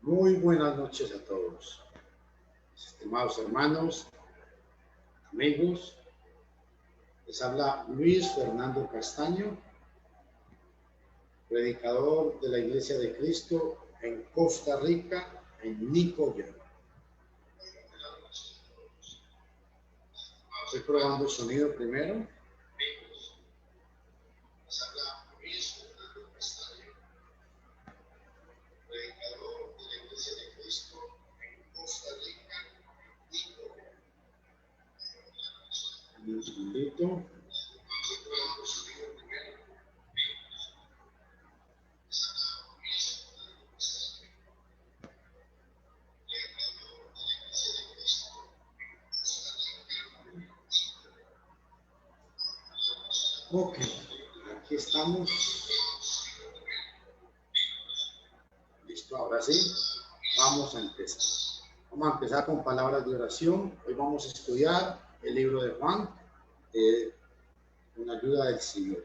Muy buenas noches a todos, estimados hermanos, amigos. Les habla Luis Fernando Castaño, predicador de la Iglesia de Cristo en Costa Rica, en Nicoya. Estoy probando el sonido primero. Les habla Luis Fernando Castaño, predicador de la Iglesia de Cristo en Costa Rica, en Nicoya. Un segundito. Ok, aquí estamos. Listo, ahora sí, vamos a empezar. Vamos a empezar con palabras de oración. Hoy vamos a estudiar el libro de Juan con ayuda del Señor.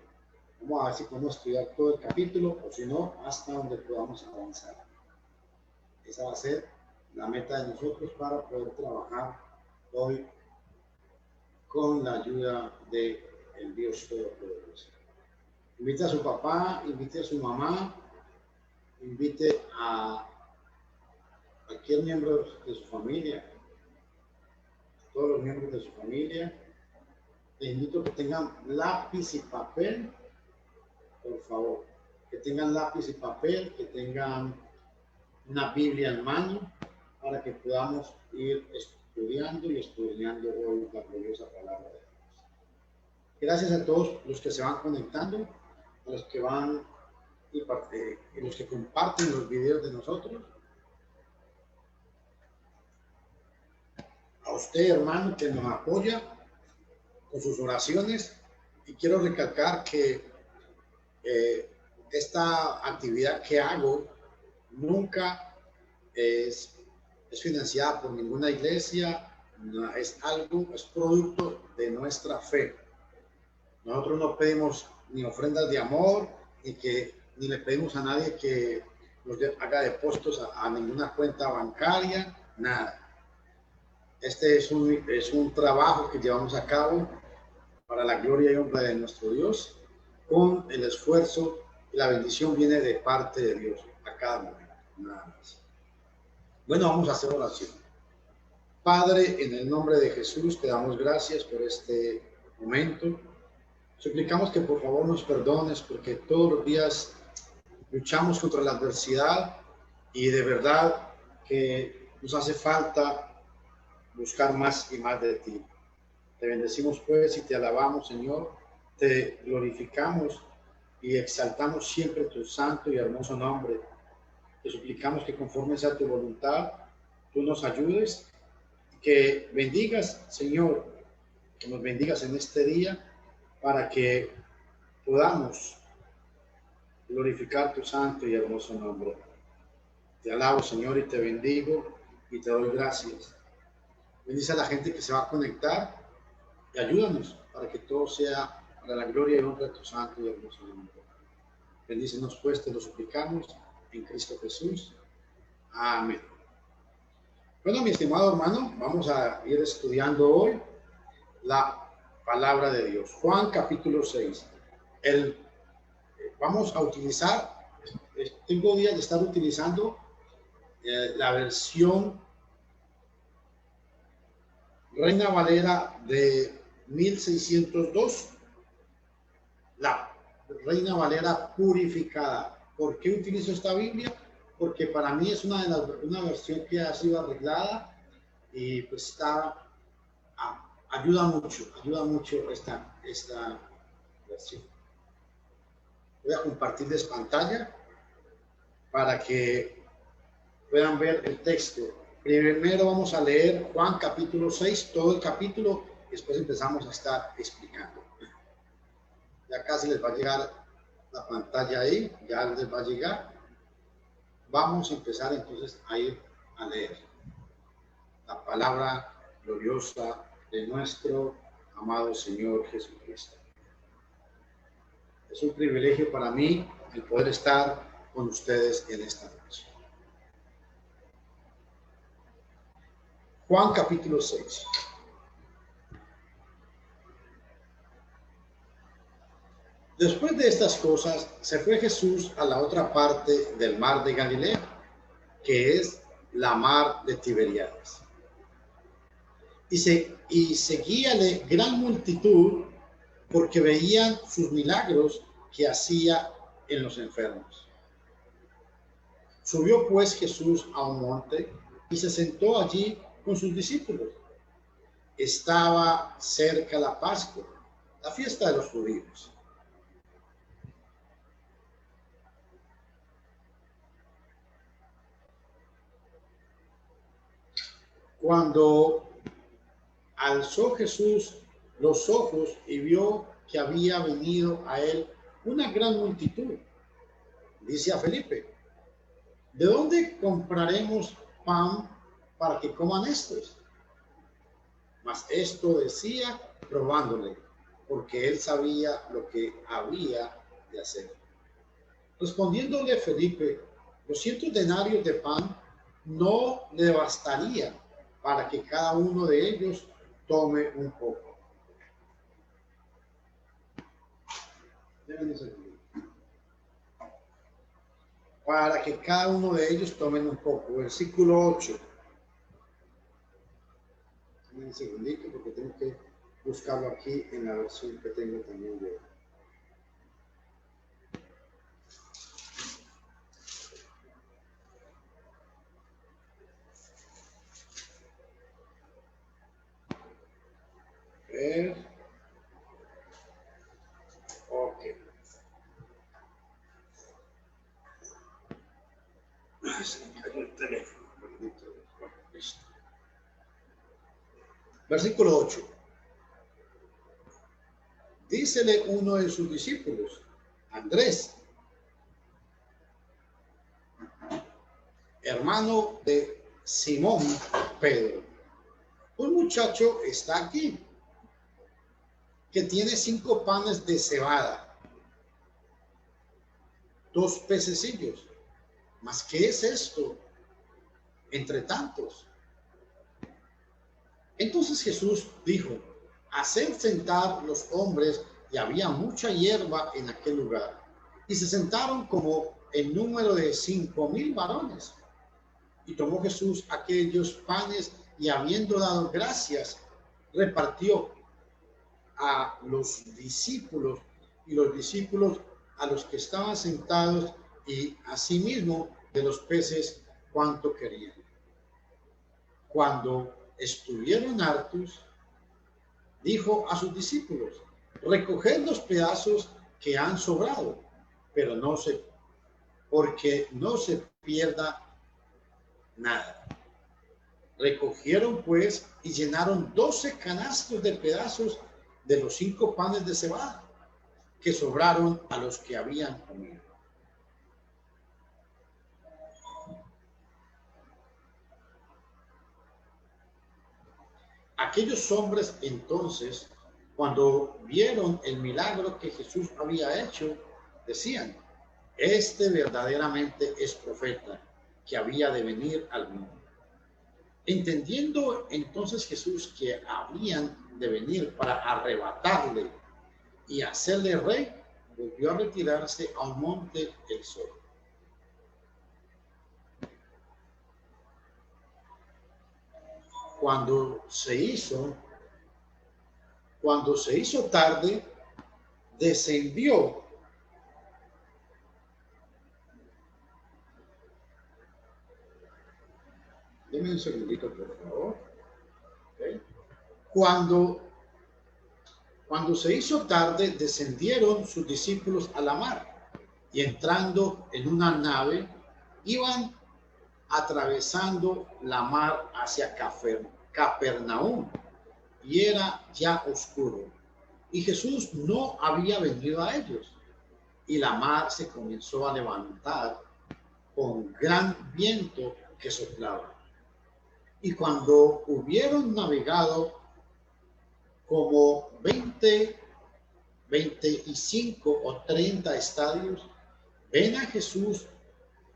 Vamos a ver si podemos estudiar todo el capítulo o si no, hasta donde podamos avanzar. Esa va a ser la meta de nosotros para poder trabajar hoy con la ayuda del Dios Todopoderoso. Invite a su papá, invite a su mamá, invite a cualquier miembro de su familia, todos los miembros de su familia. Les invito a que tengan lápiz y papel, por favor, que tengan lápiz y papel, que tengan una Biblia en mano, para que podamos ir estudiando y estudiando hoy la gloriosa palabra de Dios. Gracias a todos los que se van conectando, a los que van y los que comparten los videos de nosotros. A usted, hermano, que nos apoya con sus oraciones. Y quiero recalcar que esta actividad que hago nunca es financiada por ninguna iglesia, no, es producto de nuestra fe. Nosotros no pedimos ni ofrendas de amor, ni le pedimos a nadie que nos haga depósitos a ninguna cuenta bancaria, nada. Este es un trabajo que llevamos a cabo para la gloria y honra de nuestro Dios, con el esfuerzo y la bendición viene de parte de Dios a cada momento, nada más. Bueno, vamos a hacer oración. Padre, en el nombre de Jesús, te damos gracias por este momento. Suplicamos que por favor nos perdones porque todos los días luchamos contra la adversidad y de verdad que nos hace falta buscar más y más de ti. Te bendecimos pues y te alabamos, Señor, te glorificamos y exaltamos siempre tu santo y hermoso nombre. Te suplicamos que conforme sea tu voluntad, tú nos ayudes, que bendigas, Señor, que nos bendigas en este día para que podamos glorificar tu santo y hermoso nombre. Te alabo, Señor, y te bendigo y te doy gracias. Bendice a la gente que se va a conectar y ayúdanos para que todo sea para la gloria y honra de tu santo y hermoso nombre. Bendícenos pues, te lo suplicamos en Cristo Jesús. Amén. Bueno, mi estimado hermano, vamos a ir estudiando hoy la palabra de Dios. Juan capítulo 6. Vamos a utilizar, tengo días de estar utilizando la versión Reina Valera de 1602, la Reina Valera purificada. ¿Por qué utilizo esta Biblia? Porque para mí es una versión que ha sido arreglada y pues ayuda mucho esta versión. Voy a compartirles pantalla para que puedan ver el texto. Primero vamos a leer Juan capítulo 6, todo el capítulo, y después empezamos a estar explicando. Ya casi les va a llegar la pantalla ahí, ya les va a llegar. Vamos a empezar entonces a ir a leer la palabra gloriosa de nuestro amado Señor Jesucristo. Es un privilegio para mí el poder estar con ustedes en esta noche. Juan capítulo 6. Después de estas cosas, se fue Jesús a la otra parte del mar de Galilea, que es la mar de Tiberíades. Y seguíale gran multitud, porque veían sus milagros que hacía en los enfermos. Subió pues Jesús a un monte y se sentó allí con sus discípulos. Estaba cerca la Pascua, la fiesta de los judíos. Cuando alzó Jesús los ojos y vio que había venido a él una gran multitud, dice a Felipe: ¿de dónde compraremos pan para que coman estos? Mas esto decía probándole, porque él sabía lo que había de hacer. Respondiéndole Felipe: 200 denarios de pan no le bastaría para que cada uno de ellos tome un poco. Para que cada uno de ellos tomen un poco. Versículo 8. Un segundito porque tengo que buscarlo aquí en la versión que tengo también yo. Ok. Versículo 8. Dícele uno de sus discípulos, Andrés, hermano de Simón Pedro: un muchacho está aquí que tiene 5 panes de cebada, 2 pececillos. ¿Mas qué es esto entre tantos? Entonces Jesús dijo: haced sentar los hombres. Y había mucha hierba en aquel lugar. Y se sentaron como el número de 5,000 varones. Y tomó Jesús aquellos panes y, habiendo dado gracias, repartió a los discípulos, y los discípulos a los que estaban sentados, y asimismo de los peces cuanto querían. Cuando estuvieron hartos, dijo a sus discípulos: recoged los pedazos que han sobrado, pero porque no se pierda nada. Recogieron pues y llenaron 12 canastos de pedazos de los 5 panes de cebada que sobraron a los que habían comido. Aquellos hombres entonces, cuando vieron el milagro que Jesús había hecho, decían: este verdaderamente es profeta que había de venir al mundo. Entendiendo entonces Jesús que habían de venir para arrebatarle y hacerle rey, volvió a retirarse a un monte él solo. Cuando se hizo tarde, descendió Deme un segundito, por favor. Okay. Cuando se hizo tarde, descendieron sus discípulos a la mar, y entrando en una nave, iban atravesando la mar hacia Capernaum, y era ya oscuro, y Jesús no había venido a ellos, y la mar se comenzó a levantar con gran viento que soplaba. Y cuando hubieron navegado como 25 o 30 estadios, ven a Jesús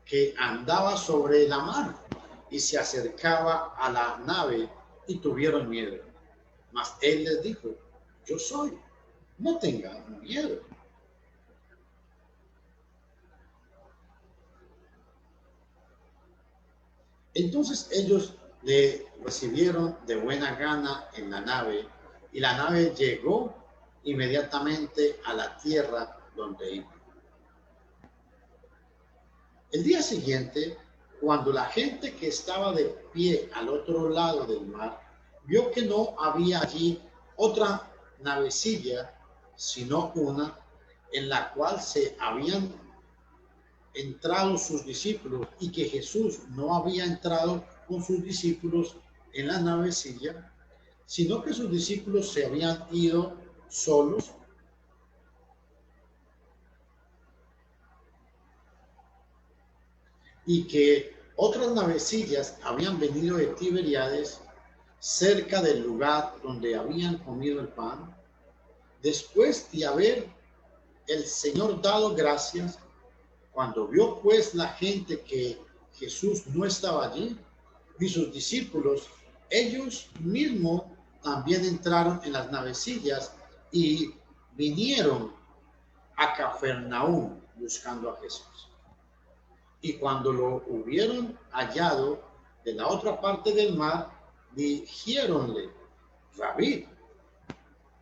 que andaba sobre la mar y se acercaba a la nave y tuvieron miedo. Mas él les dijo, yo soy, no tengan miedo. Entonces ellos le recibieron de buena gana en la nave, y la nave llegó inmediatamente a la tierra donde iba. El día siguiente, cuando la gente que estaba de pie al otro lado del mar vio que no había allí otra navecilla, sino una en la cual se habían entrado sus discípulos, y que Jesús no había entrado con sus discípulos en la navecilla, sino que sus discípulos se habían ido solos, y que otras navecillas habían venido de Tiberíades, cerca del lugar donde habían comido el pan. Después de haber el Señor dado gracias, cuando vio pues la gente que Jesús no estaba allí, y sus discípulos, ellos mismos también entraron en las navecillas y vinieron a Cafarnaúm buscando a Jesús. Y cuando lo hubieron hallado de la otra parte del mar, dijéronle, Rabí,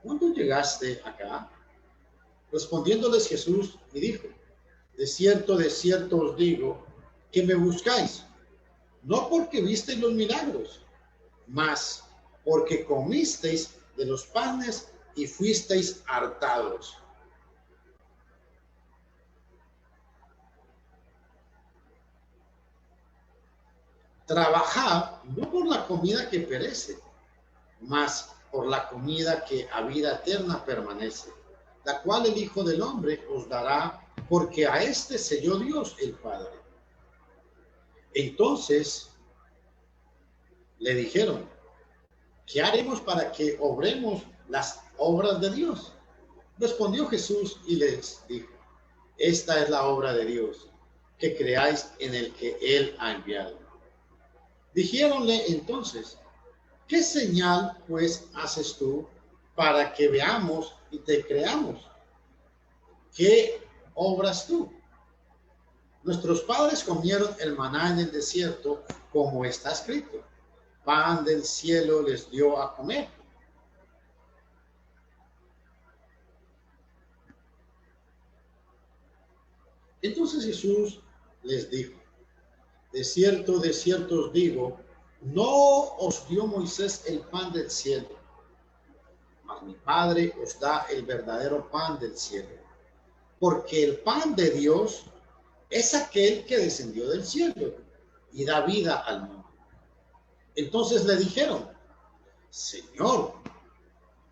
¿cuándo llegaste acá? Respondiéndoles Jesús y dijo, de cierto os digo, que me buscáis, no porque visteis los milagros, mas porque comisteis de los panes y fuisteis hartados. Trabajad no por la comida que perece, mas por la comida que a vida eterna permanece, la cual el Hijo del Hombre os dará, porque a éste selló Dios el Padre. Entonces le dijeron, ¿qué haremos para que obremos las obras de Dios? Respondió Jesús y les dijo, esta es la obra de Dios, que creáis en el que Él ha enviado. Dijéronle entonces, ¿qué señal pues haces tú para que veamos y te creamos? ¿Qué obras tú? Nuestros padres comieron el maná en el desierto, como está escrito, pan del cielo les dio a comer. Entonces Jesús les dijo, de cierto os digo, no os dio Moisés el pan del cielo, mas mi Padre os da el verdadero pan del cielo. Porque el pan de Dios es aquel que descendió del cielo y da vida al mundo. Entonces le dijeron, Señor,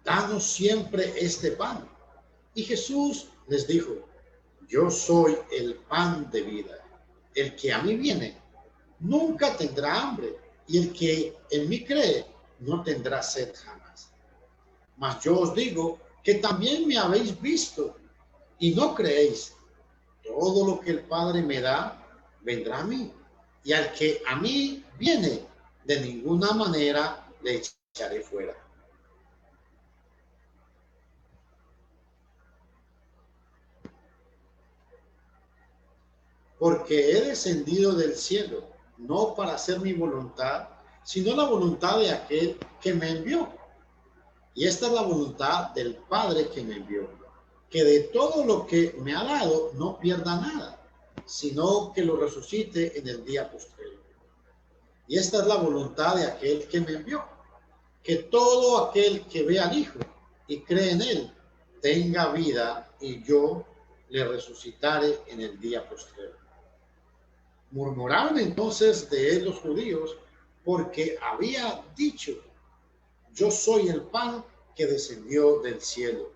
danos siempre este pan. Y Jesús les dijo, yo soy el pan de vida. El que a mí viene nunca tendrá hambre, y el que en mí cree no tendrá sed jamás. Mas yo os digo que también me habéis visto y no creéis. Todo lo que el Padre me da, vendrá a mí. Y al que a mí viene, de ninguna manera le echaré fuera. Porque he descendido del cielo, no para hacer mi voluntad, sino la voluntad de aquel que me envió. Y esta es la voluntad del Padre que me envió, que de todo lo que me ha dado no pierda nada, sino que lo resucite en el día postrero. Y esta es la voluntad de aquel que me envió, que todo aquel que ve al Hijo y cree en él tenga vida, y yo le resucitaré en el día postrero. Murmuraron entonces de él los judíos, porque había dicho, yo soy el pan que descendió del cielo.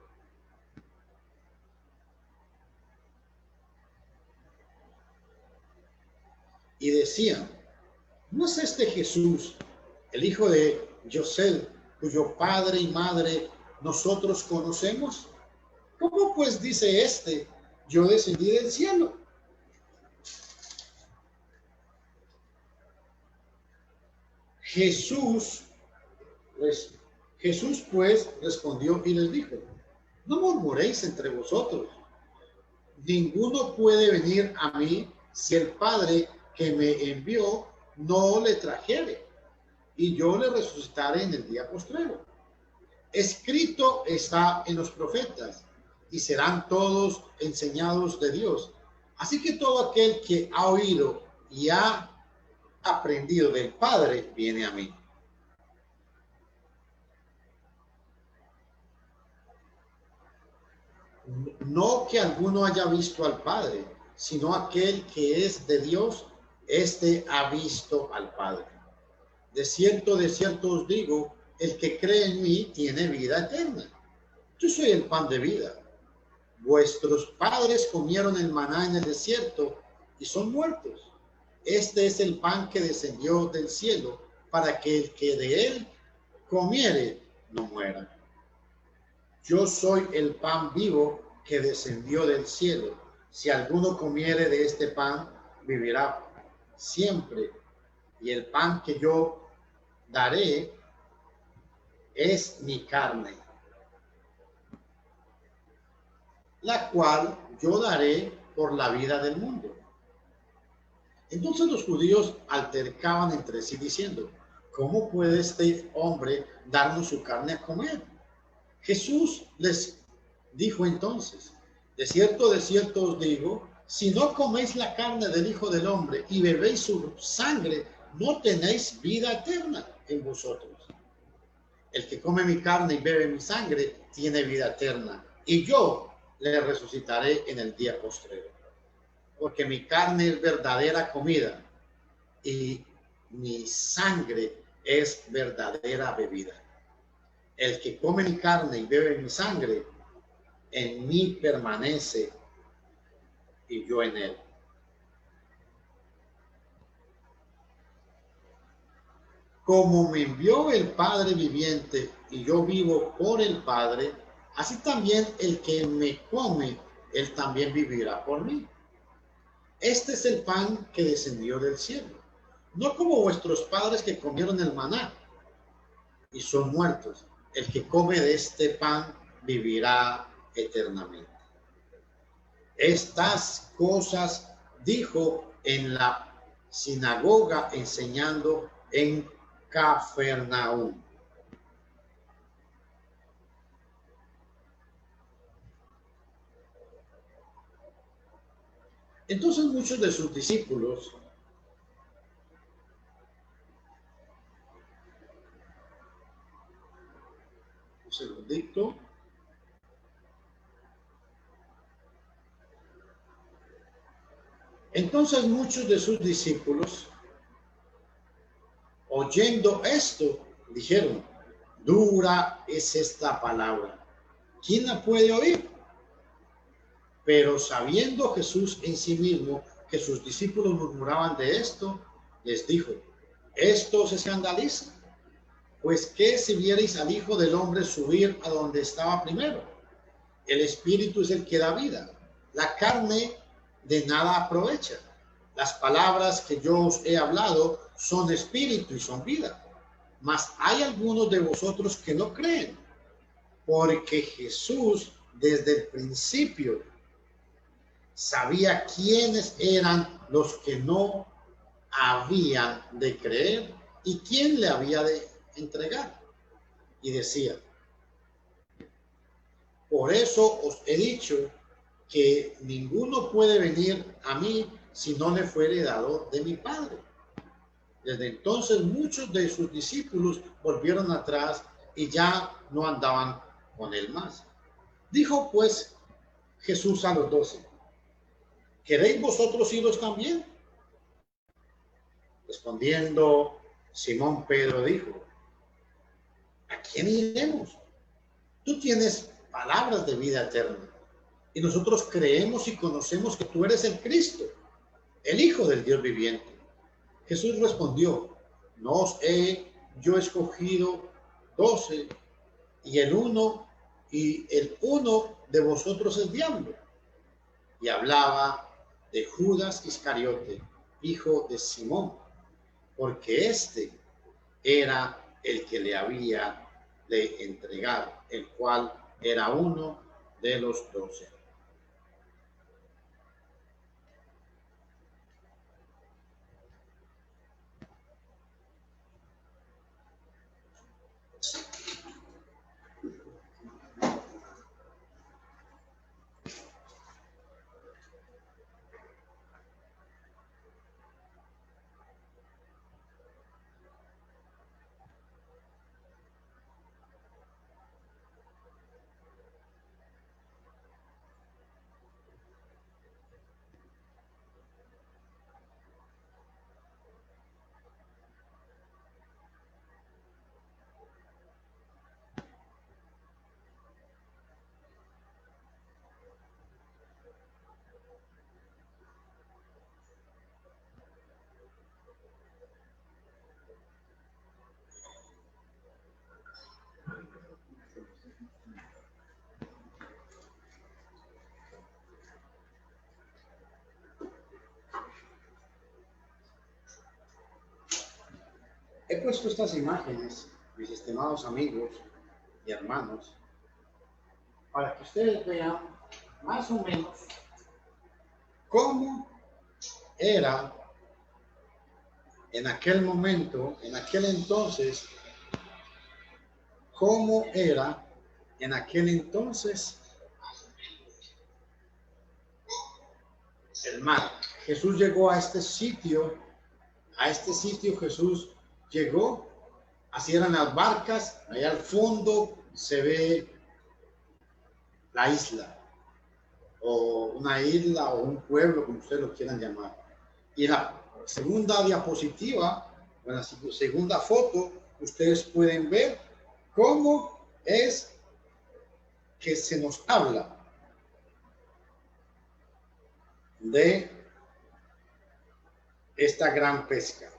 Y decían, ¿no es este Jesús, el hijo de José, cuyo padre y madre nosotros conocemos? ¿Cómo pues dice este, yo descendí del cielo? Jesús Pues Jesús pues respondió y les dijo: no murmuréis entre vosotros. Ninguno puede venir a mí si el Padre que me envió no le trajere, y yo le resucitaré en el día postrero. Escrito está en los profetas, y serán todos enseñados de Dios. Así que todo aquel que ha oído y ha aprendido del Padre viene a mí. No que alguno haya visto al Padre, sino aquel que es de Dios, éste ha visto al Padre. De cierto os digo, el que cree en mí tiene vida eterna. Yo soy el pan de vida. Vuestros padres comieron el maná en el desierto y son muertos. Este es el pan que descendió del cielo, para que el que de él comiere no muera. Yo soy el pan vivo que descendió del cielo. Si alguno comiere de este pan, vivirá siempre. Y el pan que yo daré es mi carne, la cual yo daré por la vida del mundo. Entonces los judíos altercaban entre sí diciendo: ¿cómo puede este hombre darnos su carne a comer? Jesús les dijo entonces: de cierto os digo, si no coméis la carne del Hijo del Hombre y bebéis su sangre, no tenéis vida eterna en vosotros. El que come mi carne y bebe mi sangre tiene vida eterna, y yo le resucitaré en el día postrero. Porque mi carne es verdadera comida y mi sangre es verdadera bebida. El que come mi carne y bebe mi sangre, en mí permanece y yo en él. Como me envió el Padre viviente y yo vivo por el Padre, así también el que me come, él también vivirá por mí. Este es el pan que descendió del cielo, no como vuestros padres que comieron el maná y son muertos. El que come de este pan vivirá eternamente. Estas cosas dijo en la sinagoga enseñando en Cafarnaúm. Entonces muchos de sus discípulos un segundito. Entonces muchos de sus discípulos, oyendo esto, dijeron: dura es esta palabra, ¿quién la puede oír? Pero sabiendo Jesús en sí mismo que sus discípulos murmuraban de esto, les dijo: ¿esto se escandaliza? Pues qué si vierais al Hijo del Hombre subir a donde estaba primero. El Espíritu es el que da vida, la carne de nada aprovecha. Las palabras que yo os he hablado son espíritu y son vida. Mas hay algunos de vosotros que no creen, porque Jesús desde el principio sabía quiénes eran los que no habían de creer y quién le había de entregar. Y decía: por eso os he dicho que ninguno puede venir a mí si no le fuere dado de mi Padre. Desde entonces muchos de sus discípulos volvieron atrás y ya no andaban con él más. Dijo pues Jesús a los 12: ¿queréis vosotros iros también? Respondiendo Simón Pedro dijo: ¿a quién iremos? Tú tienes palabras de vida eterna, y nosotros creemos y conocemos que tú eres el Cristo, el Hijo del Dios viviente. Jesús respondió: ¿no os he yo escogido 12 y el uno de vosotros es diablo? Y hablaba de Judas Iscariote, hijo de Simón, porque éste era el que le había de entregar, el cual era uno de los 12. He puesto estas imágenes, mis estimados amigos y hermanos, para que ustedes vean más o menos cómo era en aquel momento, en aquel entonces, cómo era en aquel entonces el mar. Jesús llegó a este sitio Jesús llegó, así eran las barcas, allá al fondo se ve la isla, o una isla, o un pueblo, como ustedes lo quieran llamar. Y en la segunda diapositiva, en la segunda foto, ustedes pueden ver cómo es que se nos habla de esta gran pesca.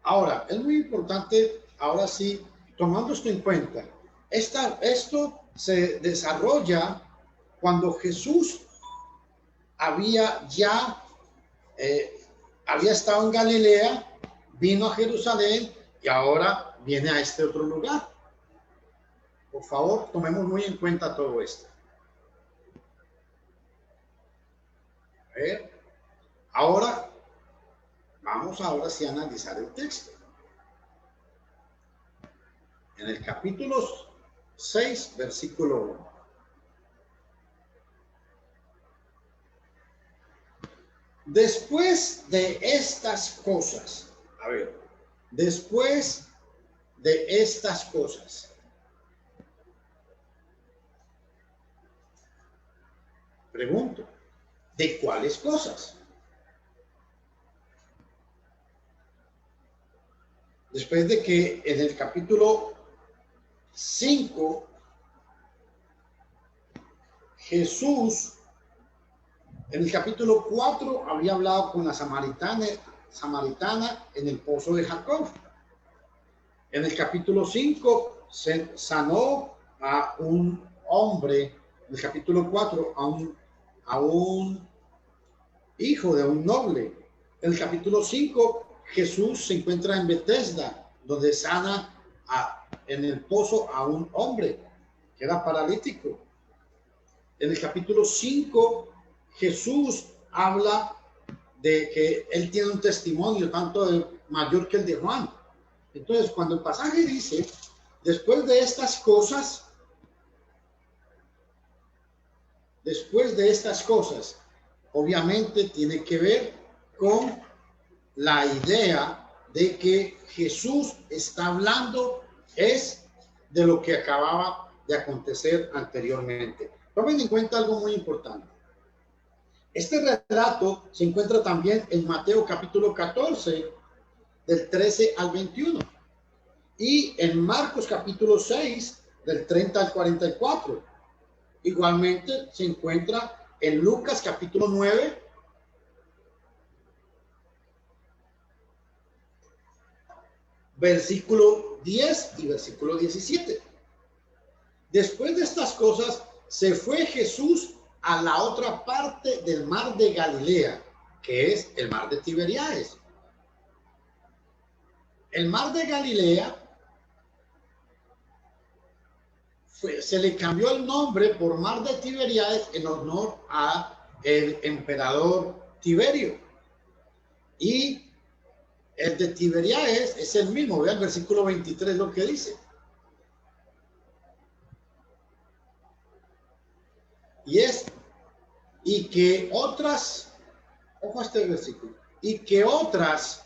Ahora, es muy importante, ahora sí, tomando esto en cuenta, esto se desarrolla cuando Jesús había ya, había estado en Galilea, vino a Jerusalén y ahora viene a este otro lugar. Por favor, tomemos muy en cuenta todo esto. A ver, ahora, vamos ahora sí a analizar el texto. En el capítulo 6, versículo 1. Después de estas cosas, a ver, después de estas cosas, pregunto, ¿de cuáles cosas? Después de que en el capítulo 5, Jesús, en el capítulo 4, había hablado con la samaritana en el pozo de Jacob. En el capítulo 5, se sanó a un hombre. En el capítulo 4, a un hijo de un noble. En el capítulo 5, Jesús se encuentra en Betesda, donde sana en el pozo a un hombre que era paralítico. En el capítulo 5, Jesús habla de que él tiene un testimonio tanto mayor que el de Juan. Entonces, cuando el pasaje dice, después de estas cosas, obviamente tiene que ver con la idea de que Jesús está hablando es de lo que acababa de acontecer anteriormente. Tomen en cuenta algo muy importante. Este relato se encuentra también en Mateo capítulo 14, del 13 al 21, y en Marcos capítulo 6, del 30 al 44. Igualmente se encuentra en Lucas capítulo 9, versículo 10 y versículo 17. Después de estas cosas, se fue Jesús a la otra parte del mar de Galilea, que es el mar de Tiberíades. El mar de Galilea se le cambió el nombre por mar de Tiberíades en honor a el emperador Tiberio. Y el de Tiberíades es el mismo. Vean el versículo 23 lo que dice. Y que otras, ojo a este versículo, y que otras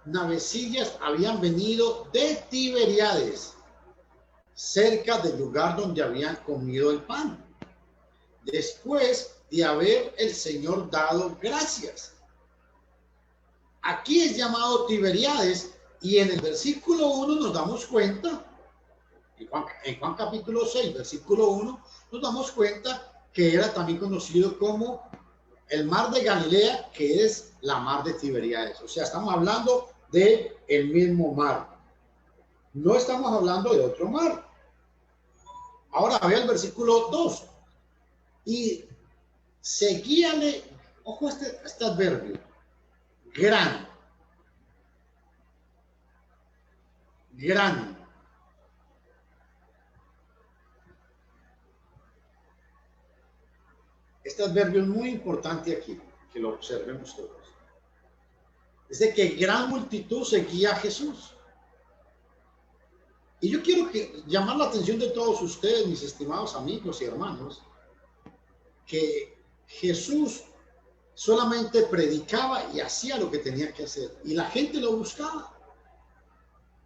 navecillas habían venido de Tiberíades, cerca del lugar donde habían comido el pan, después de haber el Señor dado gracias. Aquí es llamado Tiberíades, y en el versículo 1 nos damos cuenta, en Juan capítulo 6, versículo 1, nos damos cuenta que era también conocido como el mar de Galilea, que es la mar de Tiberíades. O sea, estamos hablando de el mismo mar. No estamos hablando de otro mar. Ahora vea el versículo 2. Y seguíale, ojo a este adverbio, gran. Este adverbio es muy importante aquí, que lo observemos todos. Dice que gran multitud seguía a Jesús. Y yo quiero llamar la atención de todos ustedes, mis estimados amigos y hermanos, que Jesús solamente predicaba y hacía lo que tenía que hacer. Y la gente lo buscaba.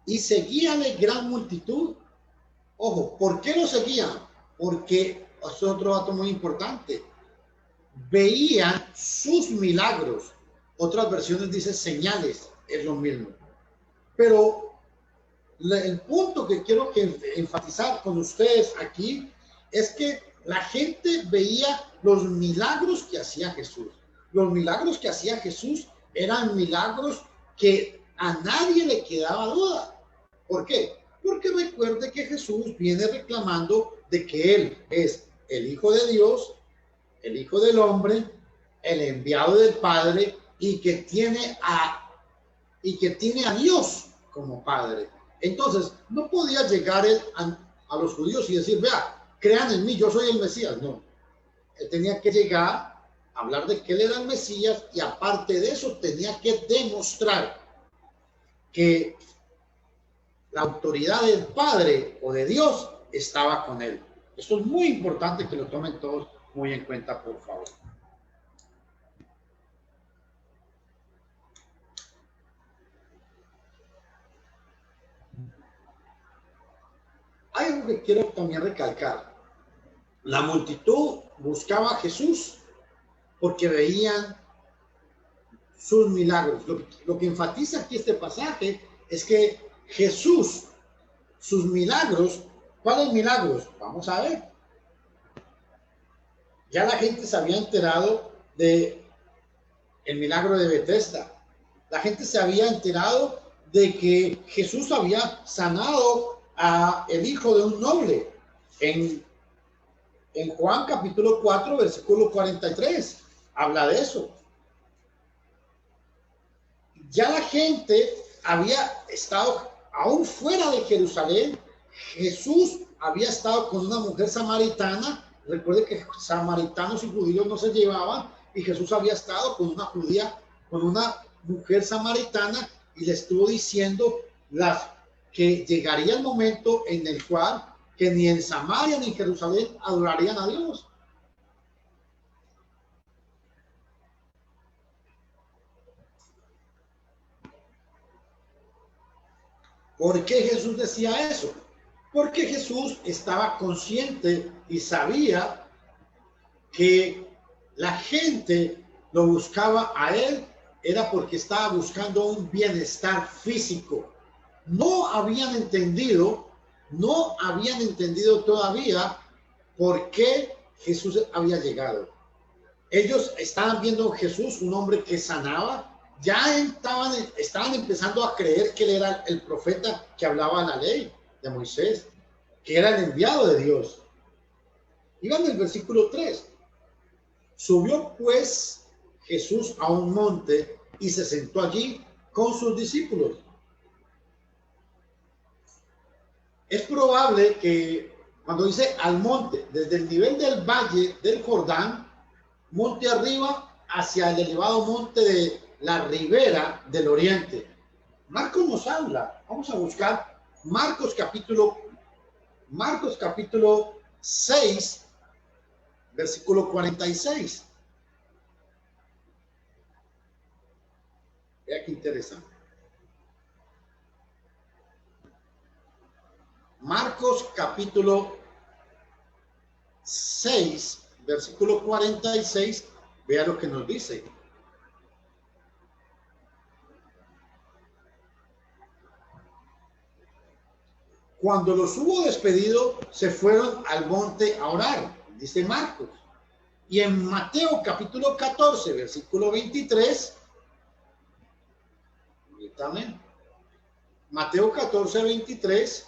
Y seguíale gran multitud. Ojo, ¿por qué lo seguían? Porque es otro dato muy importante. Veían sus milagros. Otras versiones dicen señales, es lo mismo. Pero el punto que quiero enfatizar con ustedes aquí es que la gente veía los milagros que hacía Jesús. Los milagros que hacía Jesús eran milagros que a nadie le quedaba duda. ¿Por qué? Porque recuerde que Jesús viene reclamando de que Él es el Hijo de Dios, el Hijo del Hombre, el enviado del Padre, y que tiene a Dios como Padre. Entonces, no podía llegar él a los judíos y decir, vea, crean en mí, yo soy el Mesías. No, él tenía que llegar a hablar de que él era el Mesías, y aparte de eso tenía que demostrar que la autoridad del Padre o de Dios estaba con él. Esto es muy importante que lo tomen todos muy en cuenta, por favor. Hay algo que quiero también recalcar. La multitud buscaba a Jesús porque veían sus milagros. Lo que enfatiza aquí este pasaje es que Jesús, sus milagros, ¿cuáles milagros? Vamos a ver. Ya la gente se había enterado de el milagro de Betesda. La gente se había enterado de que Jesús había sanado a el hijo de un noble en Juan capítulo 4 versículo 43 habla de eso. Ya la gente había estado aún fuera de Jerusalén. Jesús había estado con una mujer samaritana. Recuerde que samaritanos y judíos no se llevaban, y Jesús había estado con una judía, con una mujer samaritana, y le estuvo diciendo que llegaría el momento en el cual que ni en Samaria ni en Jerusalén adorarían a Dios. ¿Por qué Jesús decía eso? Porque Jesús estaba consciente y sabía que la gente lo buscaba a él, era porque estaba buscando un bienestar físico. No habían entendido todavía por qué Jesús había llegado. Ellos estaban viendo a Jesús, un hombre que sanaba, ya estaban empezando a creer que él era el profeta que hablaba la ley de Moisés, que era el enviado de Dios. Iban en el versículo 3. Subió pues Jesús a un monte y se sentó allí con sus discípulos. Es probable que cuando dice al monte, desde el nivel del valle del Jordán, monte arriba, hacia el elevado monte de la ribera del oriente. Marcos nos habla, vamos a buscar Marcos capítulo 6, versículo 46. Vea qué interesante. Marcos capítulo 6, versículo 46, vea lo que nos dice. Cuando los hubo despedido, se fueron al monte a orar, dice Marcos. Y en Mateo capítulo 14, versículo 23, también, Mateo 14, 23,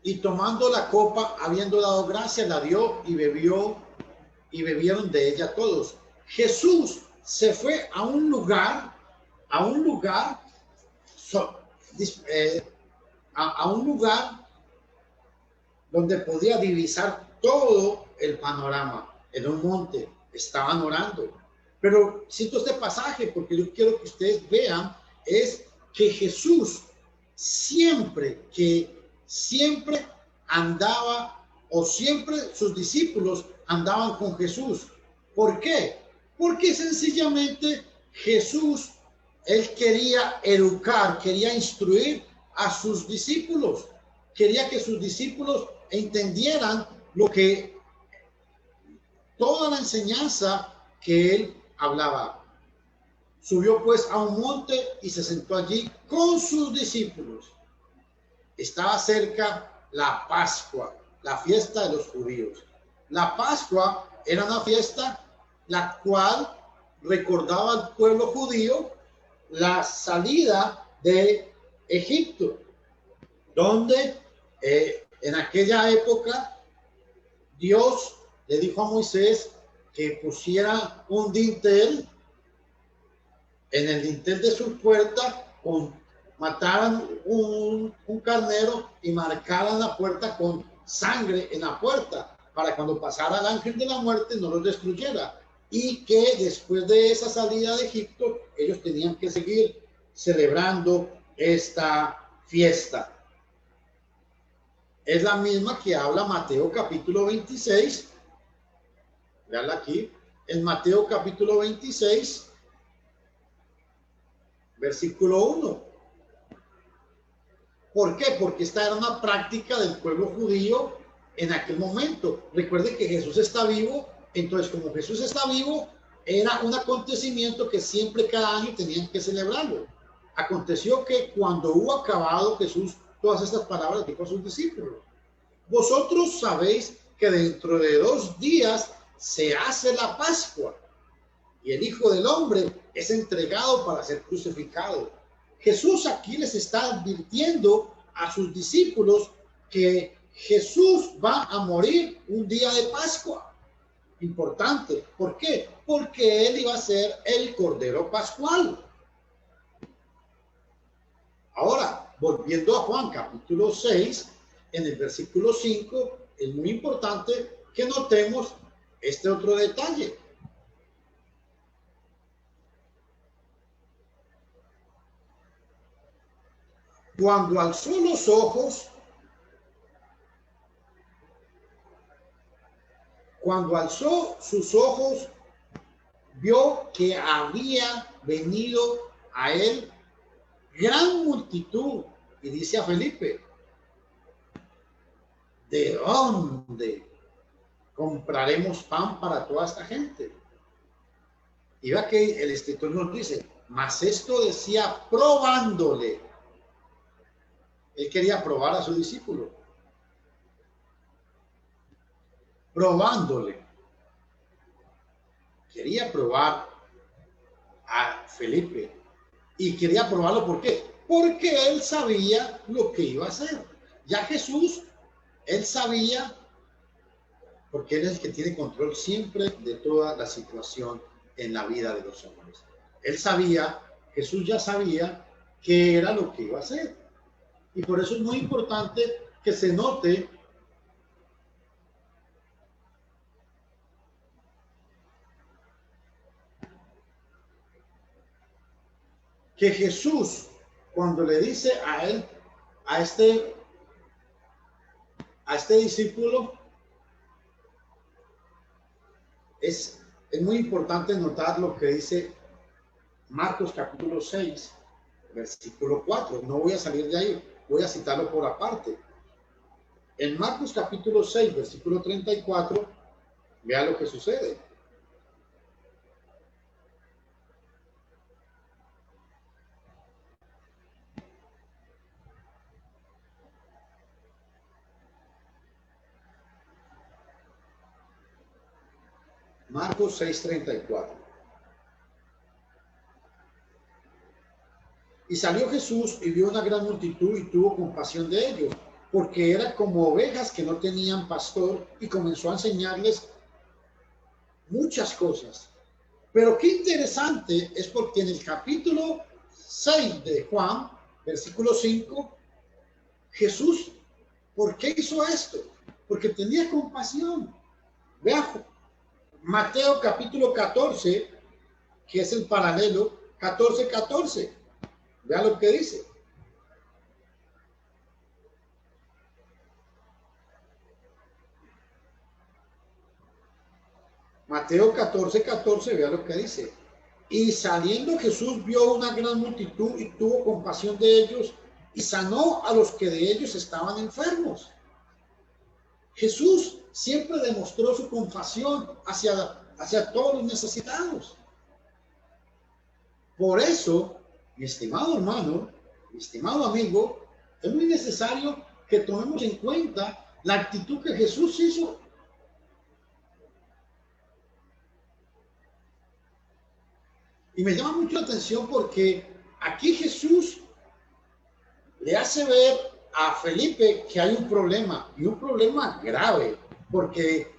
y tomando la copa, habiendo dado gracias, la dio y bebió, y bebieron de ella todos. Jesús se fue a un lugar, a un lugar donde podía divisar todo el panorama. En un monte estaban orando. Pero cito este pasaje porque yo quiero que ustedes vean es que Jesús siempre andaba, o siempre sus discípulos andaban con Jesús. ¿Por qué? Porque sencillamente Jesús, él quería educar, quería instruir a sus discípulos, quería que sus discípulos entendieran toda la enseñanza que él hablaba. Subió pues a un monte y se sentó allí con sus discípulos. Estaba cerca la Pascua, la fiesta de los judíos. La Pascua era una fiesta la cual recordaba al pueblo judío la salida de Egipto, donde en aquella época Dios le dijo a Moisés que pusiera un dintel en el dintel de su puerta, mataran un carnero y marcaran la puerta con sangre en la puerta, para cuando pasara el ángel de la muerte no los destruyera, y que después de esa salida de Egipto ellos tenían que seguir celebrando esta fiesta. Es la misma que habla Mateo capítulo 26. Veanla aquí, en Mateo capítulo 26, versículo 1. ¿Por qué? Porque esta era una práctica del pueblo judío en aquel momento. Recuerde que Jesús está vivo, entonces como Jesús está vivo, era un acontecimiento que siempre cada año tenían que celebrarlo. Aconteció que cuando hubo acabado Jesús todas estas palabras, dijo a sus discípulos: vosotros sabéis que dentro de 2 días se hace la Pascua y el Hijo del Hombre es entregado para ser crucificado. Jesús aquí les está advirtiendo a sus discípulos que Jesús va a morir un día de Pascua. Importante. ¿Por qué? Porque él iba a ser el Cordero Pascual. Ahora, volviendo a Juan capítulo 6, en el versículo 5, es muy importante que notemos este otro detalle. Cuando alzó los ojos, cuando alzó sus ojos, vio que había venido a él gran multitud, y dice a Felipe: ¿de dónde compraremos pan para toda esta gente? Y vea que el escritor nos dice, mas esto decía probándole. Él quería probar a su discípulo. Probándole. Quería probar a Felipe. Y quería probarlo, ¿por qué? Porque él sabía lo que iba a hacer. Ya Jesús, él sabía, porque él es el que tiene control siempre de toda la situación en la vida de los hombres. Él sabía, Jesús ya sabía qué era lo que iba a hacer. Y por eso es muy importante que se note que Jesús, cuando le dice a él, a este discípulo, es muy importante notar lo que dice Marcos capítulo 6, versículo 4. No voy a salir de ahí, voy a citarlo por aparte. En Marcos capítulo 6, versículo 34, vea lo que sucede. Marcos 6:34. Y salió Jesús y vio una gran multitud y tuvo compasión de ellos, porque eran como ovejas que no tenían pastor, y comenzó a enseñarles muchas cosas. Pero qué interesante es porque en el capítulo 6 de Juan, versículo 5, Jesús, ¿por qué hizo esto? Porque tenía compasión. Vea Mateo capítulo 14, que es el paralelo, 14:14. Vea lo que dice. Mateo 14:14, vea lo que dice. Y saliendo Jesús vio una gran multitud y tuvo compasión de ellos y sanó a los que de ellos estaban enfermos. Jesús siempre demostró su compasión hacia todos los necesitados. Por eso, mi estimado hermano, mi estimado amigo, es muy necesario que tomemos en cuenta la actitud que Jesús hizo. Y me llama mucho la atención porque aquí Jesús le hace ver a Felipe que hay un problema, y un problema grave, porque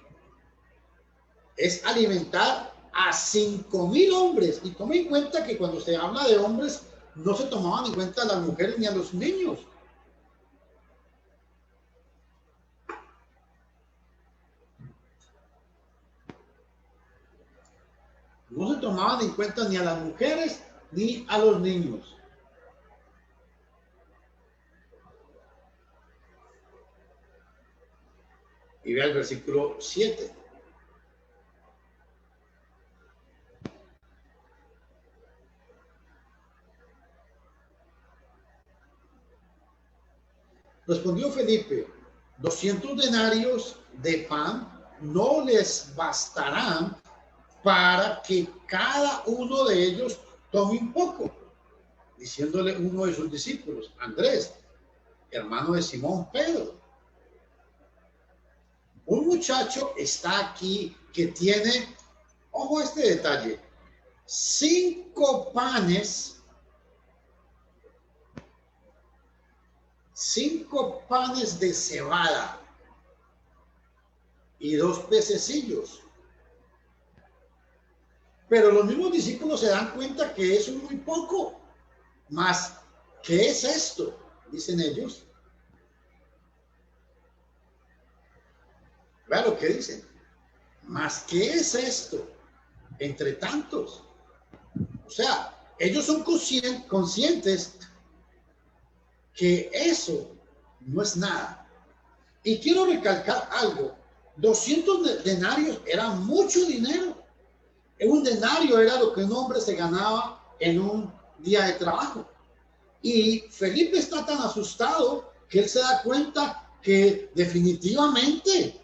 es alimentar a 5,000 hombres. Y tome en cuenta que cuando se habla de hombres, no se tomaban en cuenta a las mujeres ni a los niños. No se tomaban en cuenta ni a las mujeres ni a los niños. Y vea el versículo 7. Respondió Felipe, 200 denarios de pan no les bastarán para que cada uno de ellos tome un poco. Diciéndole uno de sus discípulos, Andrés, hermano de Simón Pedro. Un muchacho está aquí que tiene, ojo a este detalle, 5 panes de cebada y 2 pececillos. Pero los mismos discípulos se dan cuenta que eso es muy poco. Mas, ¿qué es esto? Dicen ellos. Vea lo que dicen. Mas, ¿qué es esto? Entre tantos. O sea, ellos son conscientes que eso no es nada. Y quiero recalcar algo. 200 denarios era mucho dinero. Un denario era lo que un hombre se ganaba en un día de trabajo. Y Felipe está tan asustado que él se da cuenta que definitivamente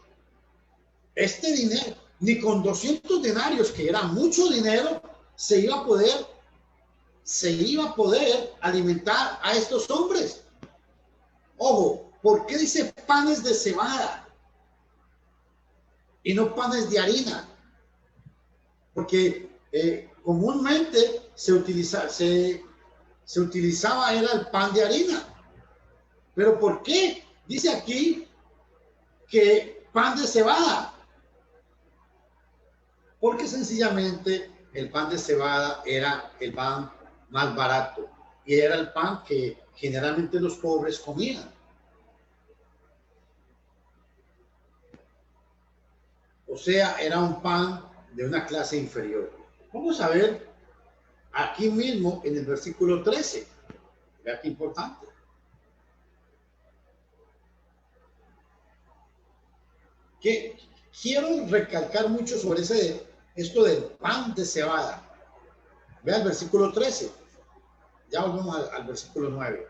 este dinero, ni con 200 denarios, que era mucho dinero, se iba a poder alimentar a estos hombres. Ojo, ¿por qué dice panes de cebada y no panes de harina? Porque comúnmente se utilizaba era el pan de harina. Pero ¿por qué dice aquí que pan de cebada? Porque sencillamente el pan de cebada era el pan más barato y era el pan que generalmente los pobres comían. O sea, era un pan de una clase inferior. Vamos a ver aquí mismo en el versículo 13. Vea qué importante. Que quiero recalcar mucho sobre esto del pan de cebada. Vea el versículo 13. Ya volvemos al versículo 9.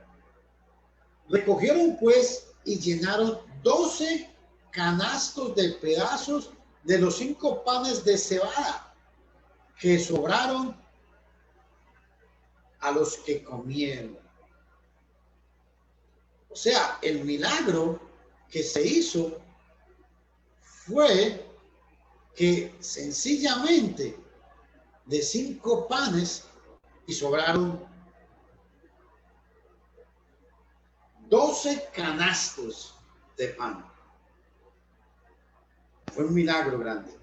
Recogieron pues y llenaron 12 canastos de pedazos de los 5 panes de cebada que sobraron a los que comieron. O sea, el milagro que se hizo fue que sencillamente de 5 panes y sobraron 12 canastos de pan. Fue un milagro grande.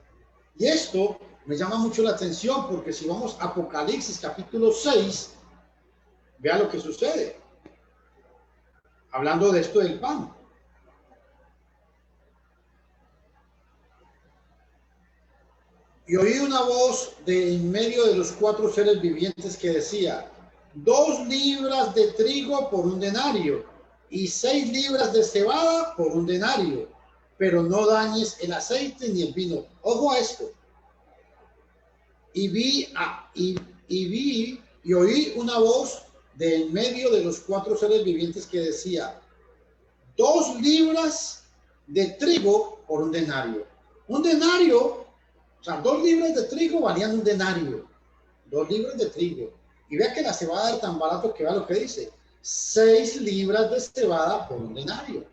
Y esto me llama mucho la atención porque si vamos a Apocalipsis capítulo 6, vea lo que sucede. Hablando de esto del pan. Y oí una voz de en medio de los 4 seres vivientes que decía: 2 libras de trigo por un denario y 6 libras de cebada por un denario, pero no dañes el aceite ni el vino. Ojo a esto. Y oí una voz de en medio de los 4 seres vivientes que decía: 2 libras de trigo por un denario. Un denario, o sea, 2 libras de trigo valían un denario. 2 libras de trigo. Y vea que la cebada era tan barato que vea lo que dice: 6 libras de cebada por un denario.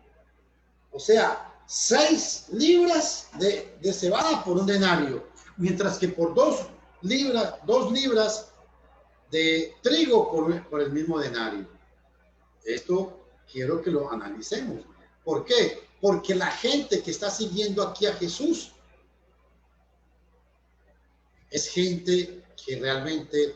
O sea, 6 libras de cebada por un denario. Mientras que por 2 libras de trigo por el mismo denario. Esto quiero que lo analicemos. ¿Por qué? Porque la gente que está siguiendo aquí a Jesús es gente que realmente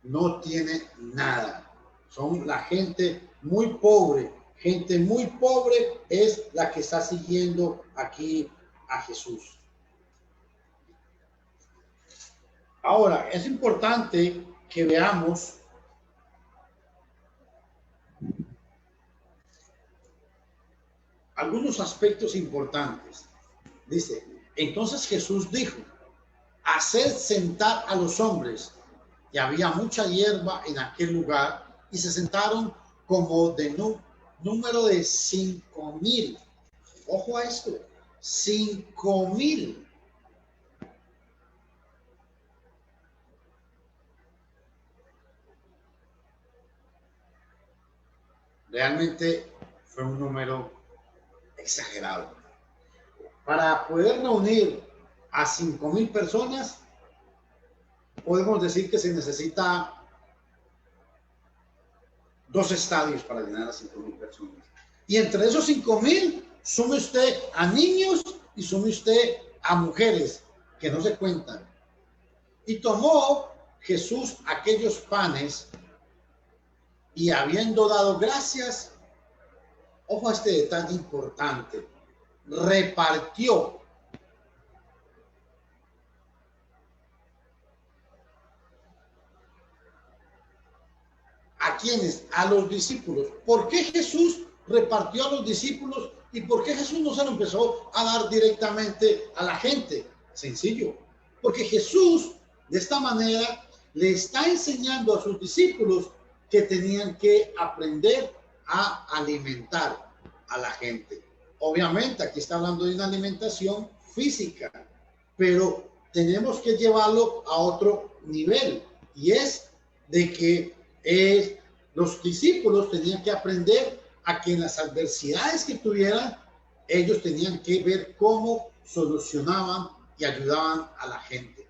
no tiene nada. Son la gente muy pobre. Gente muy pobre es la que está siguiendo aquí a Jesús. Ahora, es importante que veamos algunos aspectos importantes. Dice: entonces Jesús dijo: haced sentar a los hombres. Y había mucha hierba en aquel lugar, y se sentaron como de número de 5,000. Ojo a esto: 5,000. Realmente fue un número exagerado. Para poder reunir a 5,000 personas, podemos decir que se necesita 2 estadios para llenar a 5,000 personas. Y entre esos 5,000, sume usted a niños y sume usted a mujeres que no se cuentan. Y tomó Jesús aquellos panes y, habiendo dado gracias, ojo a este detalle importante, repartió. ¿A quiénes? A los discípulos. ¿Por qué Jesús repartió a los discípulos y por qué Jesús no se lo empezó a dar directamente a la gente? Sencillo. Porque Jesús de esta manera le está enseñando a sus discípulos que tenían que aprender a alimentar a la gente. Obviamente aquí está hablando de una alimentación física, pero tenemos que llevarlo a otro nivel. y es de que los discípulos tenían que aprender a que en las adversidades que tuvieran, ellos tenían que ver cómo solucionaban y ayudaban a la gente.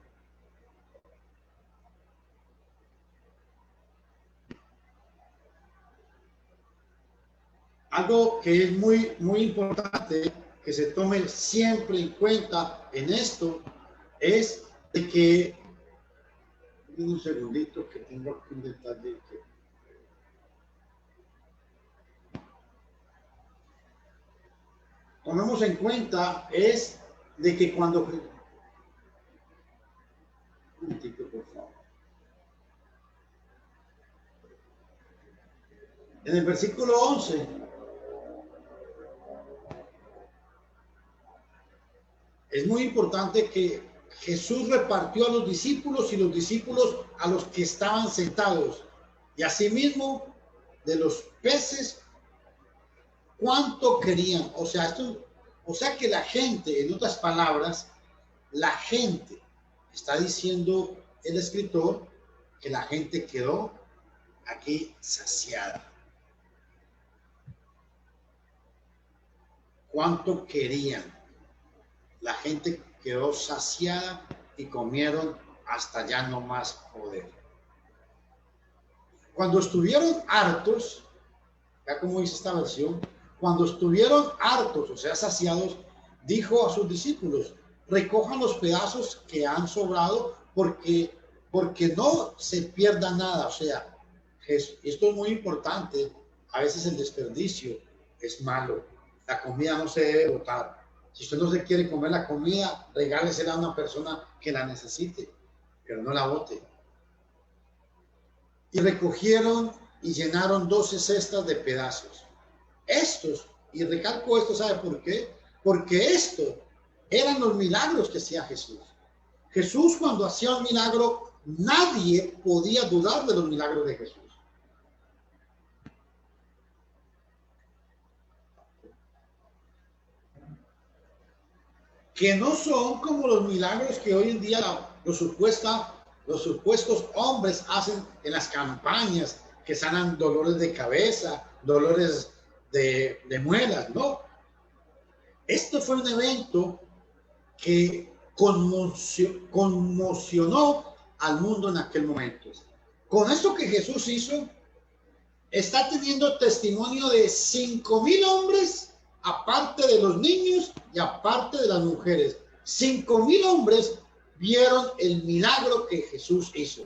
Algo que es muy importante que se tome siempre en cuenta en esto es de que, un segundito que tengo aquí un detalle que tomemos en cuenta es de que cuando, un momentito, por favor. En el versículo 11 es muy importante que Jesús repartió a los discípulos y los discípulos a los que estaban sentados. Y asimismo, de los peces, ¿cuánto querían? O sea que la gente, en otras palabras, la gente, está diciendo el escritor, que la gente quedó aquí saciada. ¿Cuánto querían? La gente quedó saciada y comieron hasta ya no más poder. Cuando estuvieron hartos, ya como dice esta versión, cuando estuvieron hartos, o sea, saciados, dijo a sus discípulos, recojan los pedazos que han sobrado porque no se pierda nada. O sea, esto es muy importante. A veces el desperdicio es malo. La comida no se debe botar. Si usted no se quiere comer la comida, regálesela a una persona que la necesite, pero no la bote. Y recogieron y llenaron 12 cestas de pedazos. Estos, y recalco esto, ¿sabe por qué? Porque esto eran los milagros que hacía Jesús. Jesús, cuando hacía un milagro, nadie podía dudar de los milagros de Jesús. Que no son como los milagros que hoy en día los supuestos hombres hacen en las campañas, que sanan dolores de cabeza, dolores de muelas, ¿no? Esto fue un evento que conmocionó al mundo en aquel momento. Con esto que Jesús hizo, está teniendo testimonio de 5,000 hombres, aparte de los niños y aparte de las mujeres. 5,000 hombres vieron el milagro que Jesús hizo.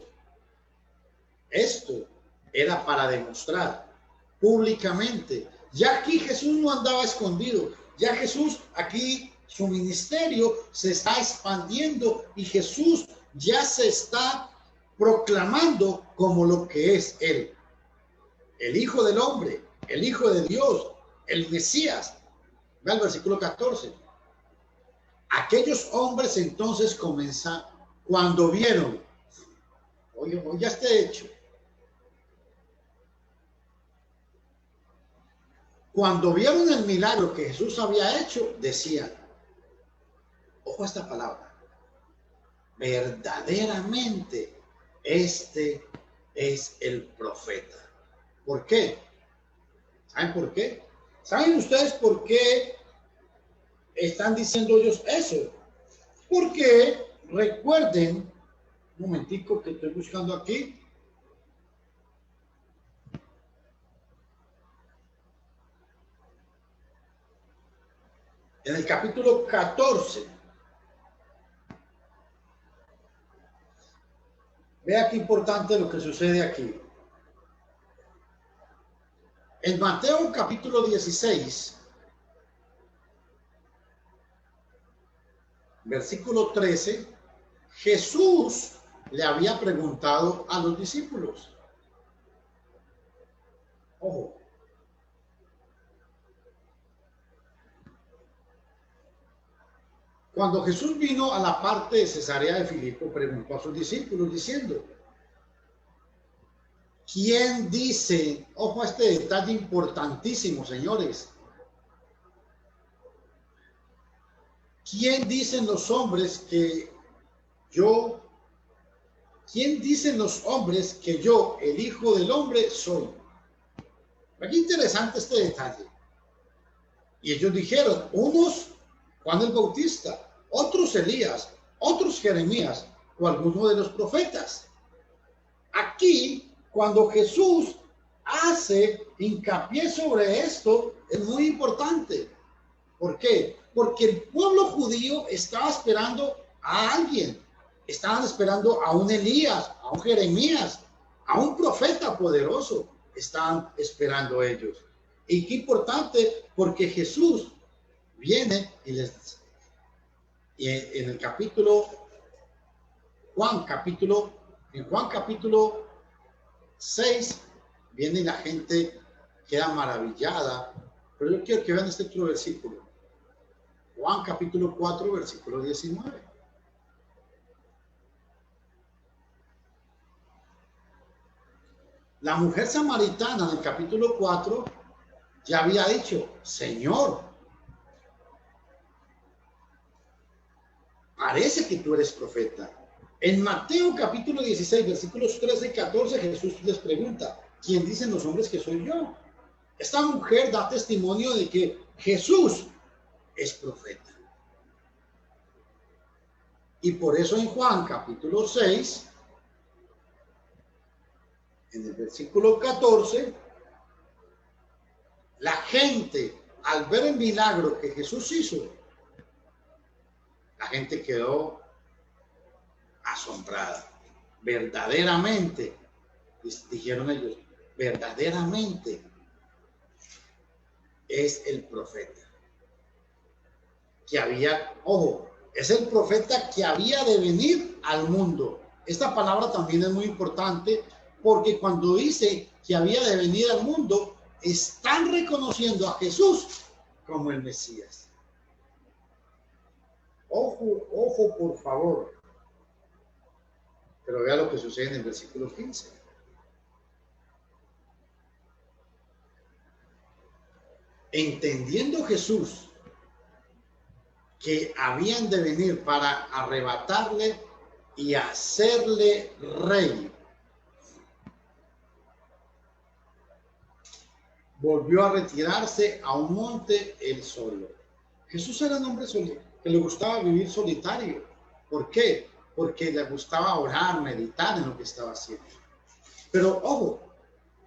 Esto era para demostrar públicamente. Ya aquí Jesús no andaba escondido. Ya Jesús aquí, su ministerio se está expandiendo y Jesús ya se está proclamando como lo que es Él. El Hijo del Hombre, el Hijo de Dios, el Mesías. Ve al versículo 14. Aquellos hombres entonces comenzaron, cuando vieron, oye, ya este hecho, cuando vieron el milagro que Jesús había hecho, decían, ojo a esta palabra, verdaderamente este es el profeta. ¿Por qué? ¿Saben por qué? ¿Saben ustedes por qué están diciendo ellos eso? Porque recuerden, un momentico que estoy buscando aquí. En el capítulo 14. Vea qué importante lo que sucede aquí. En Mateo capítulo 16, versículo 13, Jesús le había preguntado a los discípulos. Ojo. Cuando Jesús vino a la parte de Cesarea de Filipo, preguntó a sus discípulos diciendo, ¿quién dice? Ojo a este detalle importantísimo, señores. ¿Quién dicen los hombres que yo ¿quién dicen los hombres que yo, el Hijo del Hombre, soy? Aquí interesante este detalle. Y ellos dijeron, unos Juan el Bautista, otros Elías, otros Jeremías o alguno de los profetas. Aquí, cuando Jesús hace hincapié sobre esto, es muy importante. ¿Por qué? Porque el pueblo judío estaba esperando a alguien. Estaban esperando a un Elías, a un Jeremías, a un profeta poderoso. Estaban esperando ellos. Y qué importante, porque Jesús viene y les dice. Y en el capítulo, en Juan capítulo 6, viene y la gente queda maravillada. Pero yo quiero que vean este otro versículo. Juan capítulo 4, versículo 19. La mujer samaritana en el capítulo 4 ya había dicho, Señor, parece que tú eres profeta. En Mateo capítulo 16, versículos 13 y 14, Jesús les pregunta, ¿quién dicen los hombres que soy yo? Esta mujer da testimonio de que Jesús es profeta. Y por eso en Juan capítulo 6, en el versículo 14, la gente, al ver el milagro que Jesús hizo, la gente quedó asombrada. Verdaderamente, dijeron ellos, verdaderamente es el profeta que había, ojo, es el profeta que había de venir al mundo. Esta palabra también es muy importante porque cuando dice que había de venir al mundo, están reconociendo a Jesús como el Mesías. Ojo, por favor. Pero vea lo que sucede en el versículo 15. Entendiendo Jesús que habían de venir para arrebatarle y hacerle rey, volvió a retirarse a un monte él solo. Jesús era un hombre que le gustaba vivir solitario. ¿Por qué? Porque le gustaba orar, meditar en lo que estaba haciendo. Pero ojo,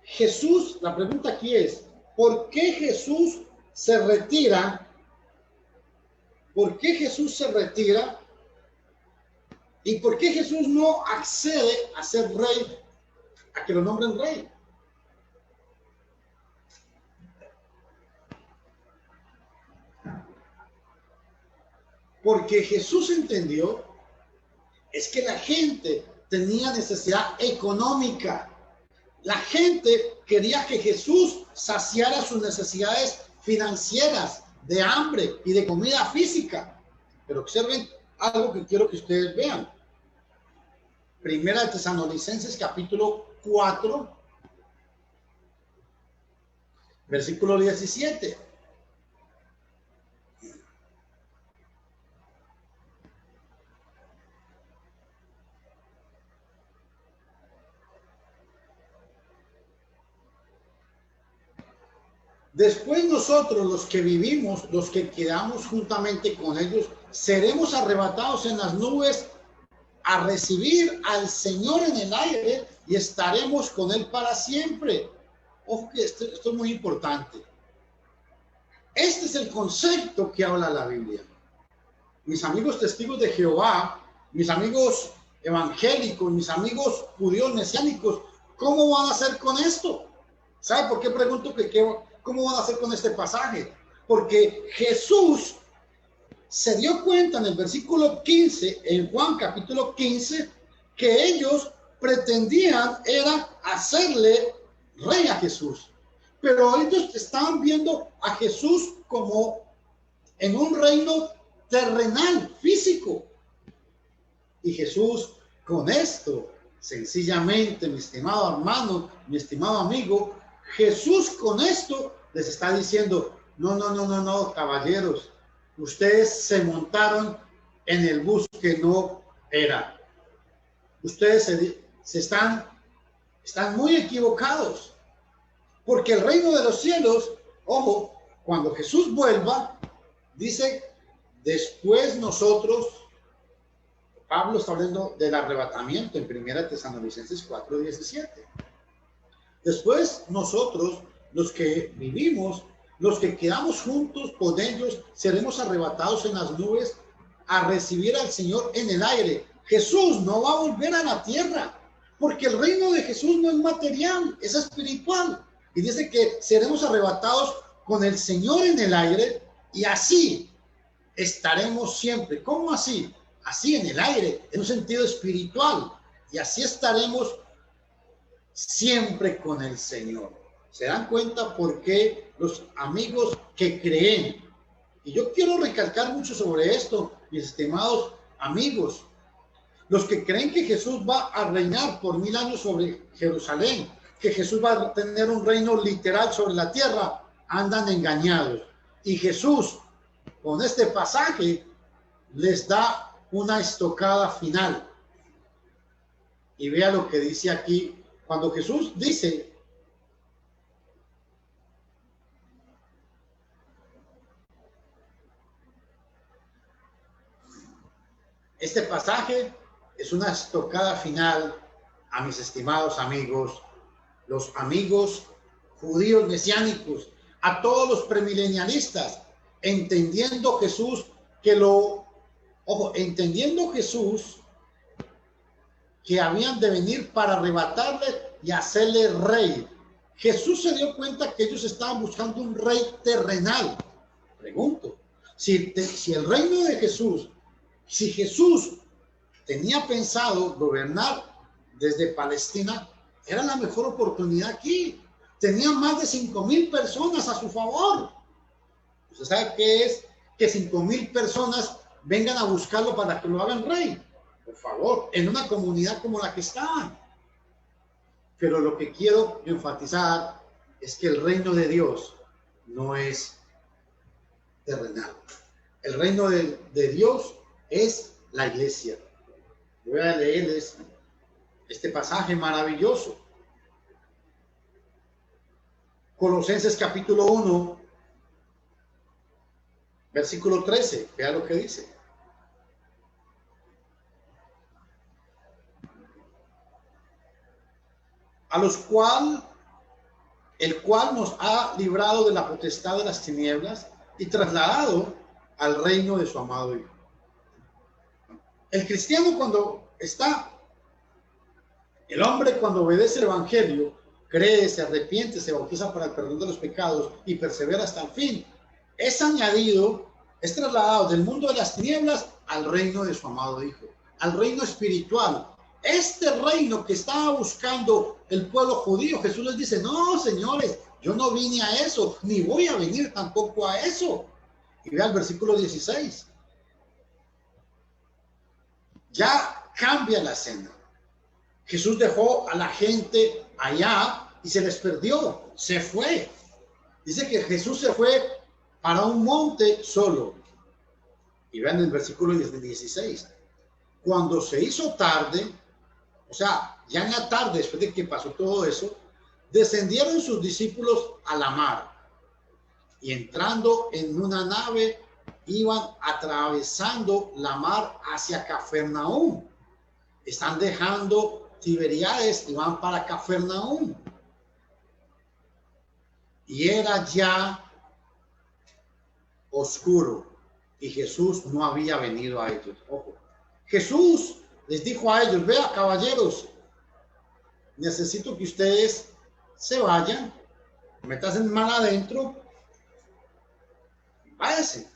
Jesús, la pregunta aquí es, ¿por qué Jesús se retira? ¿Por qué Jesús se retira? ¿Y por qué Jesús no accede a ser rey, a que lo nombren rey? Porque Jesús entendió es que la gente tenía necesidad económica. La gente quería que Jesús saciara sus necesidades financieras, de hambre y de comida física. Pero observen algo que quiero que ustedes vean. Primera de Tesalonicenses capítulo 4, versículo 17. Después nosotros, los que vivimos, los que quedamos juntamente con ellos, seremos arrebatados en las nubes a recibir al Señor en el aire y estaremos con Él para siempre. Ojo que esto es muy importante. Este es el concepto que habla la Biblia. Mis amigos testigos de Jehová, mis amigos evangélicos, mis amigos judíos mesiánicos, ¿cómo van a hacer con esto? ¿Sabe por qué pregunto cómo van a hacer con este pasaje? Porque Jesús se dio cuenta en el versículo 15, en Juan capítulo 15, que ellos pretendían era hacerle rey a Jesús. Pero ellos estaban viendo a Jesús como en un reino terrenal, físico. Y Jesús con esto, sencillamente, mi estimado hermano, mi estimado amigo, Jesús con esto les está diciendo, no, caballeros, ustedes se montaron en el bus que no era. ustedes están muy equivocados, porque el reino de los cielos, ojo, cuando Jesús vuelva, dice, después nosotros, Pablo está hablando del arrebatamiento en 1 Tesalonicenses 4:17. Después nosotros, los que vivimos, los que quedamos juntos con ellos, seremos arrebatados en las nubes a recibir al Señor en el aire. Jesús no va a volver a la tierra, porque el reino de Jesús no es material, es espiritual. Y dice que seremos arrebatados con el Señor en el aire, y así estaremos siempre. ¿Cómo así? Así en el aire, en un sentido espiritual. Y así estaremos siempre con el Señor. ¿Se dan cuenta por qué los amigos que creen? Y yo quiero recalcar mucho sobre esto, mis estimados amigos. Los que creen que Jesús va a reinar por 1000 años sobre Jerusalén, que Jesús va a tener un reino literal sobre la tierra, andan engañados. Y Jesús, con este pasaje, les da una estocada final. Y vea lo que dice aquí. Cuando Jesús dice, este pasaje es una estocada final a mis estimados amigos, los amigos judíos mesiánicos, a todos los premilenialistas, entendiendo Jesús entendiendo Jesús que habían de venir para arrebatarle y hacerle rey. Jesús se dio cuenta que ellos estaban buscando un rey terrenal. Pregunto, si el reino de Jesús, si Jesús tenía pensado gobernar desde Palestina, era la mejor oportunidad aquí. Tenía más de 5,000 personas a su favor. ¿Usted sabe qué es que 5,000 personas vengan a buscarlo para que lo hagan rey? Por favor, en una comunidad como la que estaban. Pero lo que quiero enfatizar es que el reino de Dios no es terrenal. El reino de Dios es la iglesia. Voy a leerles este pasaje maravilloso. Colosenses capítulo 1, versículo 13. Vea lo que dice. El cual nos ha librado de la potestad de las tinieblas y trasladado al reino de su amado Hijo. El cristiano el hombre cuando obedece el evangelio, cree, se arrepiente, se bautiza para el perdón de los pecados y persevera hasta el fin, es trasladado del mundo de las tinieblas al reino de su amado Hijo, al reino espiritual. Este reino que estaba buscando el pueblo judío, Jesús les dice, no, señores, yo no vine a eso, ni voy a venir tampoco a eso. Y vea el versículo 16. Ya cambia la escena. Jesús dejó a la gente allá y se les perdió, se fue. Dice que Jesús se fue para un monte solo. Y vean el versículo 16. Cuando se hizo tarde, o sea, ya en la tarde, después de que pasó todo eso, descendieron sus discípulos a la mar y entrando en una nave, iban atravesando la mar hacia Cafarnaúm. Están dejando Tiberíades y van para Cafarnaúm. Y era ya oscuro y Jesús no había venido a ellos. Ojo. Jesús les dijo a ellos, vea, caballeros, necesito que ustedes se vayan, metas en mar adentro, váyanse.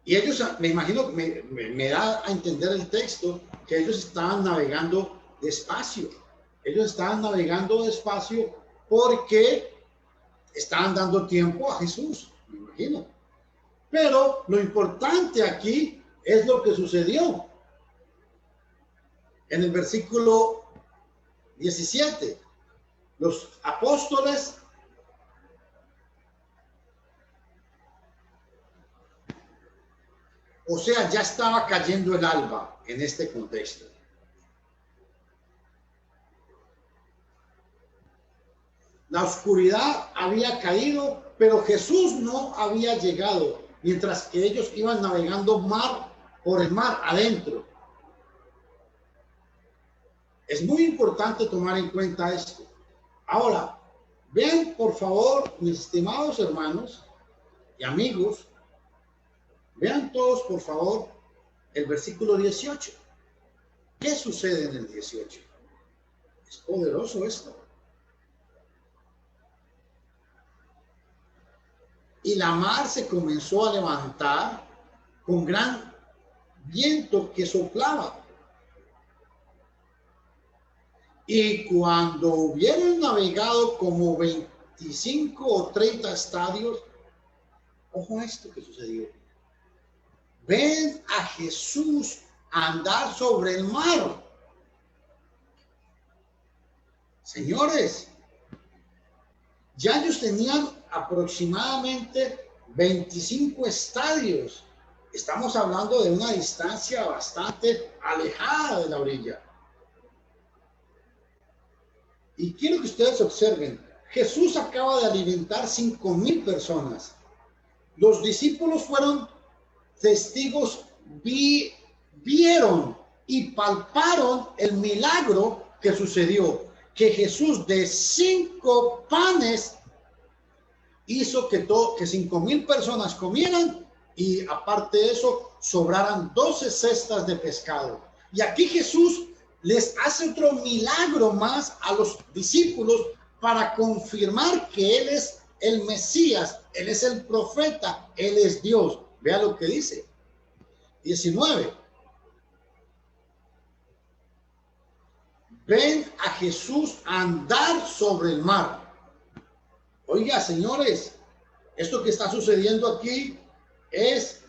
Y ellos, me imagino, me da a entender el texto, que ellos estaban navegando despacio. Ellos estaban navegando despacio porque estaban dando tiempo a Jesús, me imagino. Pero lo importante aquí es lo que sucedió. En el versículo 17, los apóstoles o sea, ya estaba cayendo el alba en este contexto. La oscuridad había caído, pero Jesús no había llegado, mientras que ellos iban navegando por el mar adentro. Es muy importante tomar en cuenta esto. Ahora, vean por favor, mis estimados hermanos y amigos, vean todos por favor el versículo 18. ¿Qué sucede en el 18? Es poderoso esto. Y la mar se comenzó a levantar con gran viento que soplaba. Y cuando hubieron navegado como 25 o 30 estadios, ojo a esto que sucedió. Ven a Jesús andar sobre el mar. Señores, ya ellos tenían aproximadamente 25 estadios. Estamos hablando de una distancia bastante alejada de la orilla. Y quiero que ustedes observen, Jesús acaba de alimentar 5,000 personas. Los discípulos fueron testigos, vieron y palparon el milagro que sucedió, que Jesús de 5 panes hizo que 5,000 personas comieran y aparte de eso sobraran 12 cestas de pescado. Y aquí Jesús les hace otro milagro más a los discípulos para confirmar que Él es el Mesías, Él es el profeta, Él es Dios. Vea lo que dice. 19. Ven a Jesús andar sobre el mar. Oiga, señores, esto que está sucediendo aquí es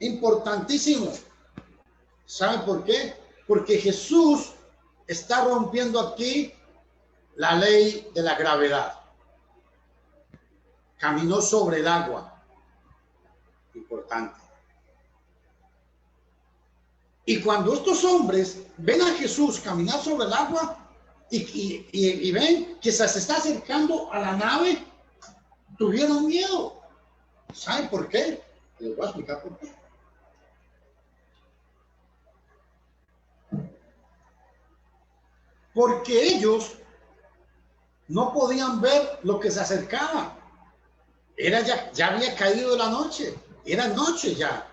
importantísimo. ¿Saben por qué? Porque Jesús está rompiendo aquí la ley de la gravedad. Caminó sobre el agua. Importante. Y cuando estos hombres ven a Jesús caminar sobre el agua y ven que se está acercando a la nave, tuvieron miedo. ¿Saben por qué? Les voy a explicar por qué. Porque ellos no podían ver lo que se acercaba. Ya había caído la noche, era noche ya.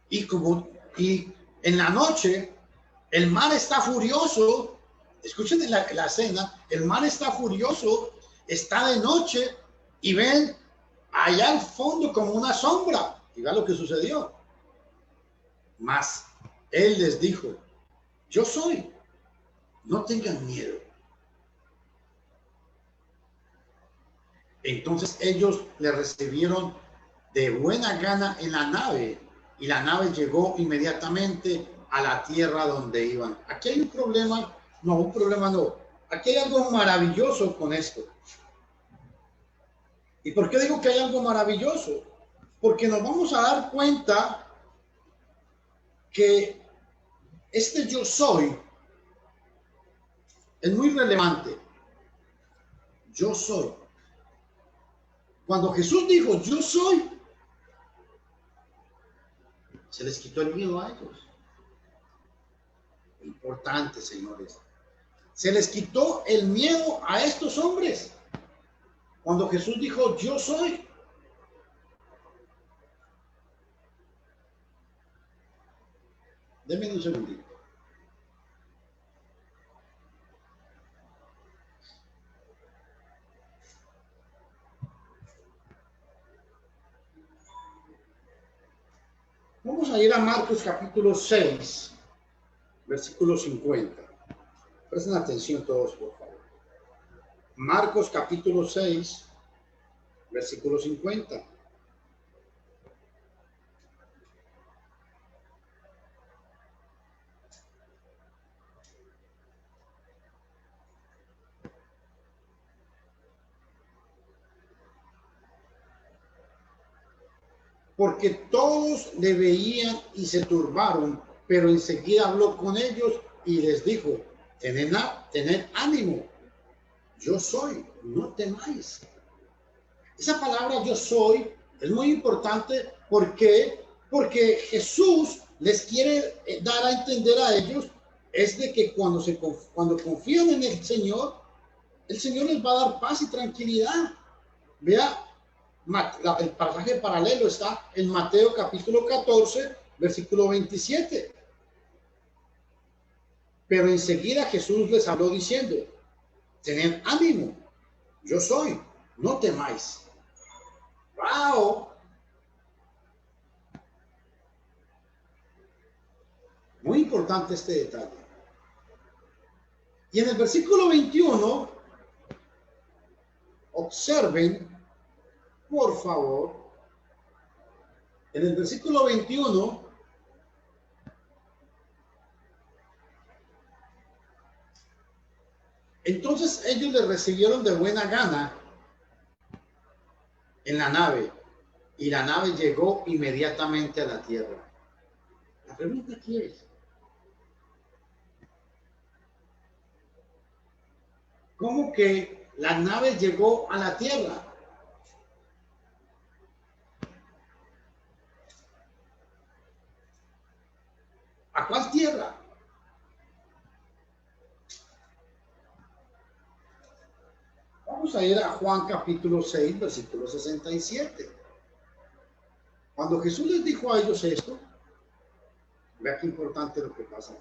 Y en la noche el mar está furioso. Escuchen la escena, el mar está furioso, está de noche y ven allá al fondo como una sombra. Y vean lo que sucedió. Mas él les dijo: yo soy. No tengan miedo. Entonces ellos le recibieron de buena gana en la nave y la nave llegó inmediatamente a la tierra donde iban. Aquí hay un problema, no. Aquí hay algo maravilloso con esto. ¿Y por qué digo que hay algo maravilloso? Porque nos vamos a dar cuenta que este yo soy es muy relevante. Yo soy. Cuando Jesús dijo yo soy, se les quitó el miedo a ellos. Importante, señores. Se les quitó el miedo a estos hombres. Cuando Jesús dijo yo soy. Denme un segundito. Vamos a ir a Marcos capítulo 6, versículo 50. Presten atención todos, por favor. Marcos capítulo 6, versículo 50. Porque todos le veían y se turbaron, pero enseguida habló con ellos y les dijo: tened ánimo, yo soy, no temáis. Esa palabra yo soy es muy importante. ¿Por qué? Porque Jesús les quiere dar a entender a ellos es de que cuando confían en el Señor les va a dar paz y tranquilidad. Vea, el pasaje paralelo está en Mateo capítulo 14, versículo 27. Pero enseguida Jesús les habló diciendo, tened ánimo, yo soy, no temáis. ¡Wow! Muy importante este detalle. Y en el versículo 21, observen, por favor, en el versículo 21, entonces ellos le recibieron de buena gana en la nave, y la nave llegó inmediatamente a la tierra. La pregunta aquí es, ¿cómo que la nave llegó a la tierra? ¿A cuál tierra? Vamos a ir a Juan capítulo 6, versículo 67. Cuando Jesús les dijo a ellos esto, vea qué importante lo que pasa.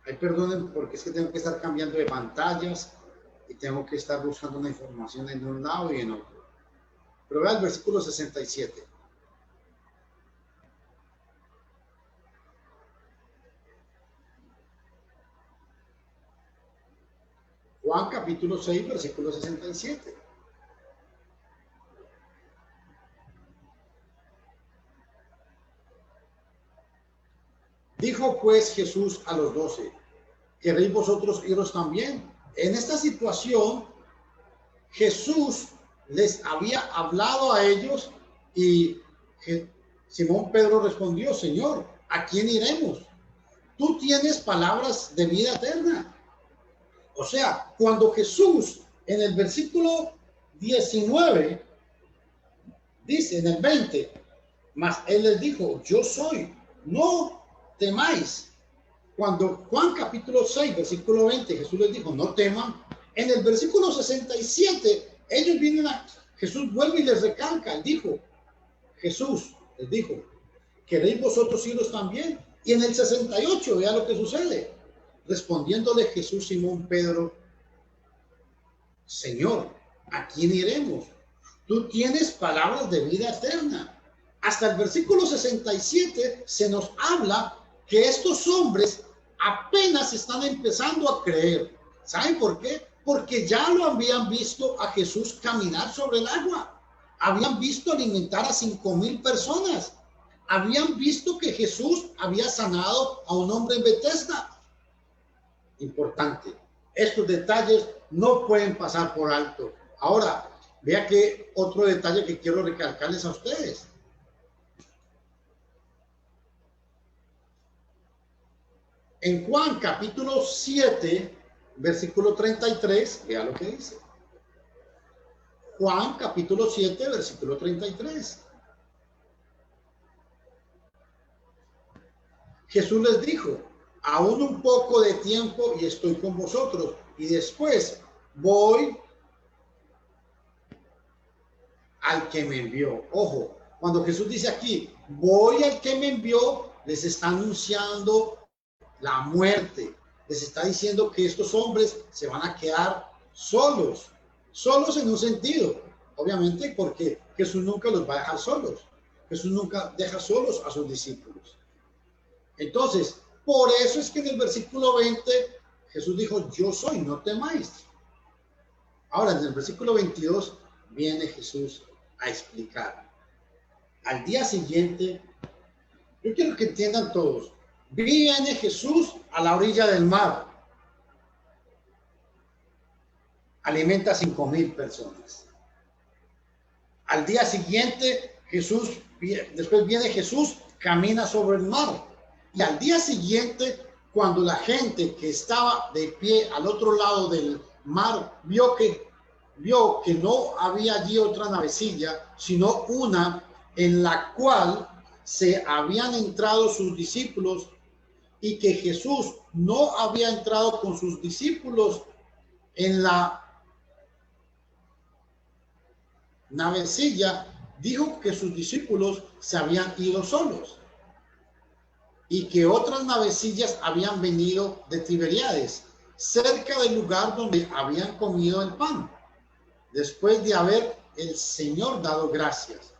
Ay, perdonen, porque es que tengo que estar cambiando de pantallas y tengo que estar buscando una información en un lado y en otro. Pero vea el versículo 67. Juan capítulo 6, versículo 67. Dijo pues Jesús a los 12, ¿queréis vosotros iros también? En esta situación, Jesús les había hablado a ellos y Simón Pedro respondió, Señor, ¿a quién iremos? Tú tienes palabras de vida eterna. O sea, cuando Jesús en el versículo 19 dice, en el 20, mas él les dijo, yo soy, no temáis. Cuando Juan capítulo 6, versículo 20, Jesús les dijo, no teman. En el versículo 67, ellos vienen Jesús vuelve y les recalca, él dijo, Jesús les dijo, ¿queréis vosotros iros también? Y en el 68, vea lo que sucede. Respondiéndole Jesús Simón Pedro, Señor, ¿a quién iremos? Tú tienes palabras de vida eterna. Hasta el versículo 67 se nos habla que estos hombres apenas están empezando a creer. ¿Saben por qué? Porque ya lo habían visto a Jesús caminar sobre el agua. Habían visto alimentar a 5,000 personas. Habían visto que Jesús había sanado a un hombre en Betesda. Importante. Estos detalles no pueden pasar por alto. Ahora, vea que otro detalle que quiero recalcarles a ustedes. En Juan capítulo 7, versículo 33, vea lo que dice. Juan capítulo 7, versículo 33. Jesús les dijo, aún un poco de tiempo y estoy con vosotros, y después voy al que me envió. Ojo, cuando Jesús dice aquí, voy al que me envió, les está anunciando la muerte. Les está diciendo que estos hombres se van a quedar solos. Solos en un sentido, obviamente, porque Jesús nunca los va a dejar solos. Jesús nunca deja solos a sus discípulos. Entonces, por eso es que en el versículo 20 Jesús dijo, yo soy, no temáis. Ahora, en el versículo 22 viene Jesús a explicar. Al día siguiente, yo quiero que entiendan todos, viene Jesús a la orilla del mar. Alimenta a 5,000 personas. Al día siguiente, después viene Jesús, camina sobre el mar. Y al día siguiente, cuando la gente que estaba de pie al otro lado del mar vio que no había allí otra navecilla, sino una en la cual se habían entrado sus discípulos, y que Jesús no había entrado con sus discípulos en la navecilla, dijo que sus discípulos se habían ido solos y que otras navecillas habían venido de Tiberíades, cerca del lugar donde habían comido el pan, después de haber el Señor dado gracias.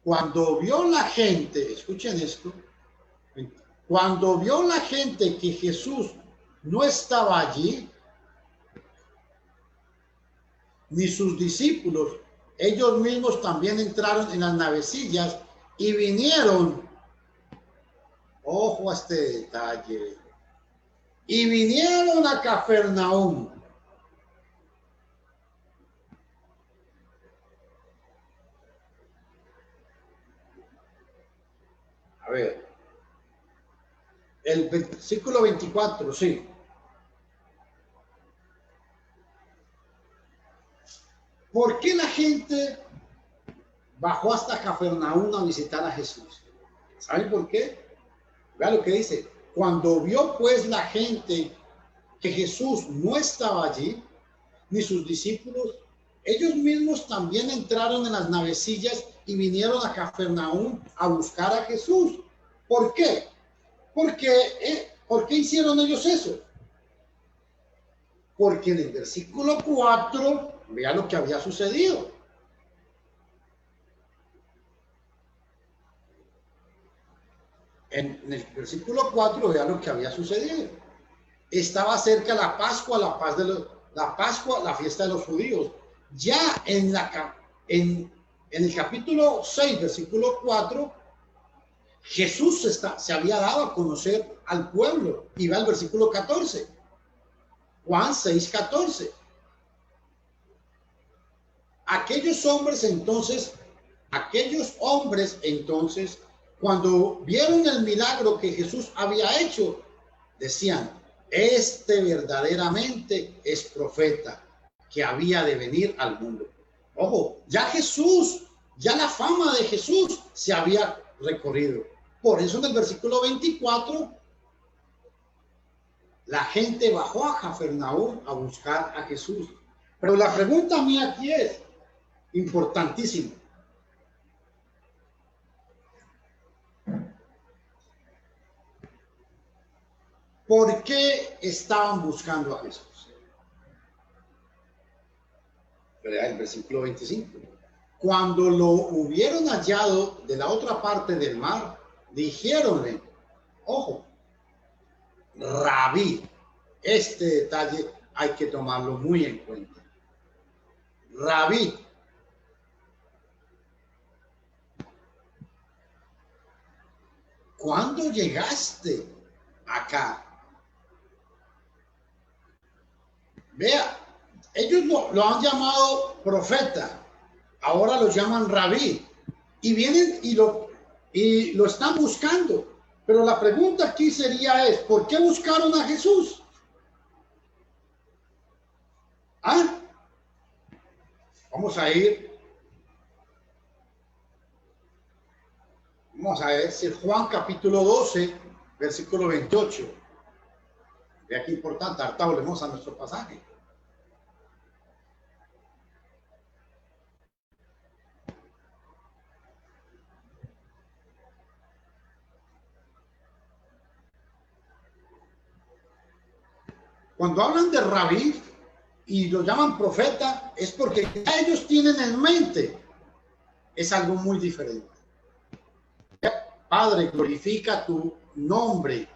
Cuando vio la gente, escuchen esto, cuando vio la gente que Jesús no estaba allí, ni sus discípulos, ellos mismos también entraron en las navecillas y vinieron, ojo a este detalle, y vinieron a Cafarnaúm. A ver, el versículo 24, sí. ¿Por qué la gente bajó hasta Cafarnaúm a visitar a Jesús? ¿Saben por qué? Vea lo que dice. Cuando vio pues la gente que Jesús no estaba allí, ni sus discípulos, ellos mismos también entraron en las navecillas y vinieron a Cafarnaúm a buscar a Jesús. ¿Por qué? ¿Por qué hicieron ellos eso? Porque en el versículo 4, vea lo que había sucedido. En el versículo 4, vea lo que había sucedido. Estaba cerca la Pascua, la fiesta de los judíos. Ya en el capítulo 6, versículo 4, Jesús se había dado a conocer al pueblo. Y va al versículo 14. Juan 6, 14. Aquellos hombres entonces, cuando vieron el milagro que Jesús había hecho, decían: este verdaderamente es profeta que había de venir al mundo. Ojo, ya la fama de Jesús se había recorrido. Por eso en el versículo 24, la gente bajó a Cafarnaúm a buscar a Jesús. Pero la pregunta mía aquí es importantísima. ¿Por qué estaban buscando a Jesús? El versículo 25. Cuando lo hubieron hallado de la otra parte del mar, dijéronle, ojo, Rabí. Este detalle hay que tomarlo muy en cuenta. Rabí. ¿Cuándo llegaste acá? Vea, ellos lo han llamado profeta, ahora lo llaman rabí, y vienen y lo están buscando. Pero la pregunta aquí sería ¿por qué buscaron a Jesús? Vamos a ver si Juan capítulo 12, versículo 28. Vea qué importante, ahorita volvemos a nuestro pasaje. Cuando hablan de rabí y lo llaman profeta, es porque ellos tienen en mente es algo muy diferente. Padre, glorifica tu nombre.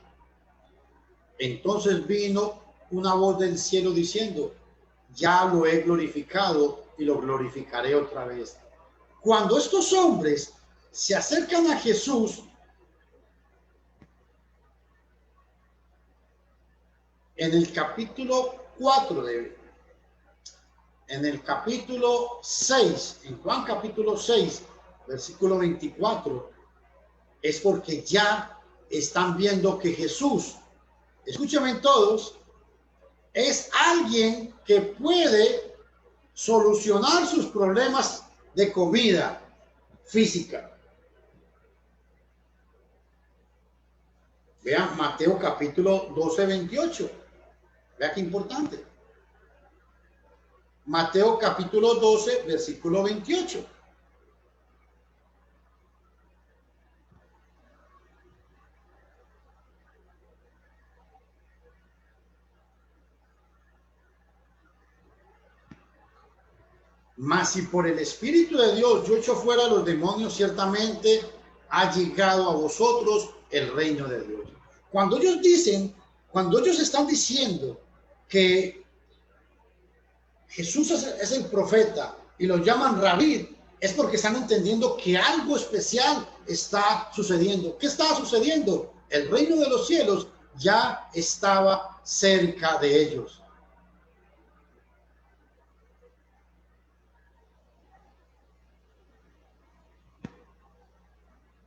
Entonces vino una voz del cielo diciendo: ya lo he glorificado y lo glorificaré otra vez. Cuando estos hombres se acercan a Jesús, en el capítulo 4 en el capítulo 6, en Juan capítulo 6, versículo 24, es porque ya están viendo que Jesús, escúchame todos, es alguien que puede solucionar sus problemas de comida física. Vean Mateo capítulo 12, 28. Vean qué importante. Mateo capítulo 12, versículo 28. Mas si por el Espíritu de Dios yo echo fuera a los demonios, ciertamente ha llegado a vosotros el reino de Dios. Cuando ellos están diciendo que Jesús es el profeta y lo llaman rabí, es porque están entendiendo que algo especial está sucediendo. ¿Qué estaba sucediendo? El reino de los cielos ya estaba cerca de ellos.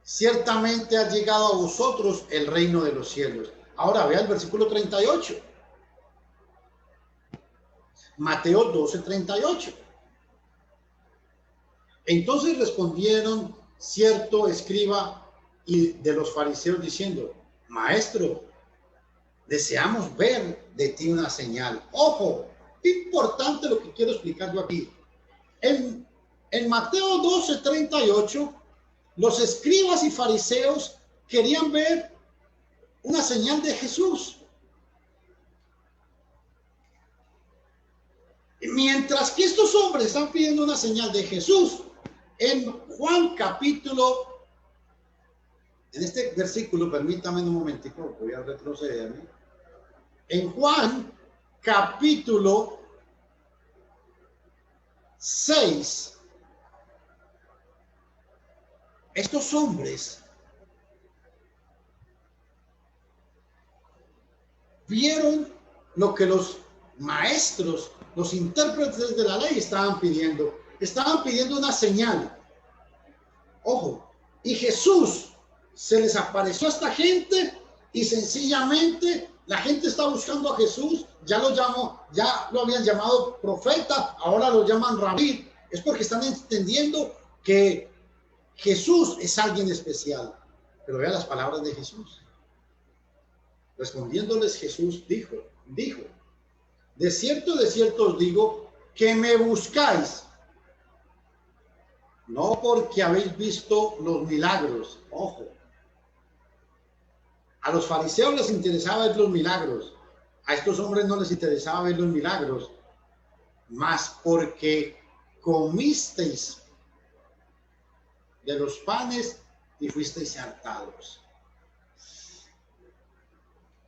Ciertamente ha llegado a vosotros el reino de los cielos. Ahora vea el versículo 38. Mateo 12, 38. Entonces respondieron cierto escriba y de los fariseos diciendo: Maestro, deseamos ver de ti una señal. Ojo, importante lo que quiero explicar yo aquí. En Mateo 12, 38, los escribas y fariseos querían ver una señal de Jesús. Mientras que estos hombres están pidiendo una señal de Jesús, en Juan capítulo, en este versículo, permítame un momentico, voy a retrocederme. En Juan capítulo 6, estos hombres vieron lo que los maestros, los intérpretes de la ley estaban pidiendo. Estaban pidiendo una señal. Ojo, y Jesús se les apareció a esta gente y sencillamente la gente está buscando a Jesús. Ya lo habían llamado profeta, ahora lo llaman rabí. Es porque están entendiendo que Jesús es alguien especial. Pero vean las palabras de Jesús. Respondiéndoles Jesús dijo, de cierto os digo que me buscáis, no porque habéis visto los milagros. Ojo, a los fariseos les interesaba ver los milagros, a estos hombres no les interesaba ver los milagros, mas porque comisteis de los panes y fuisteis hartados.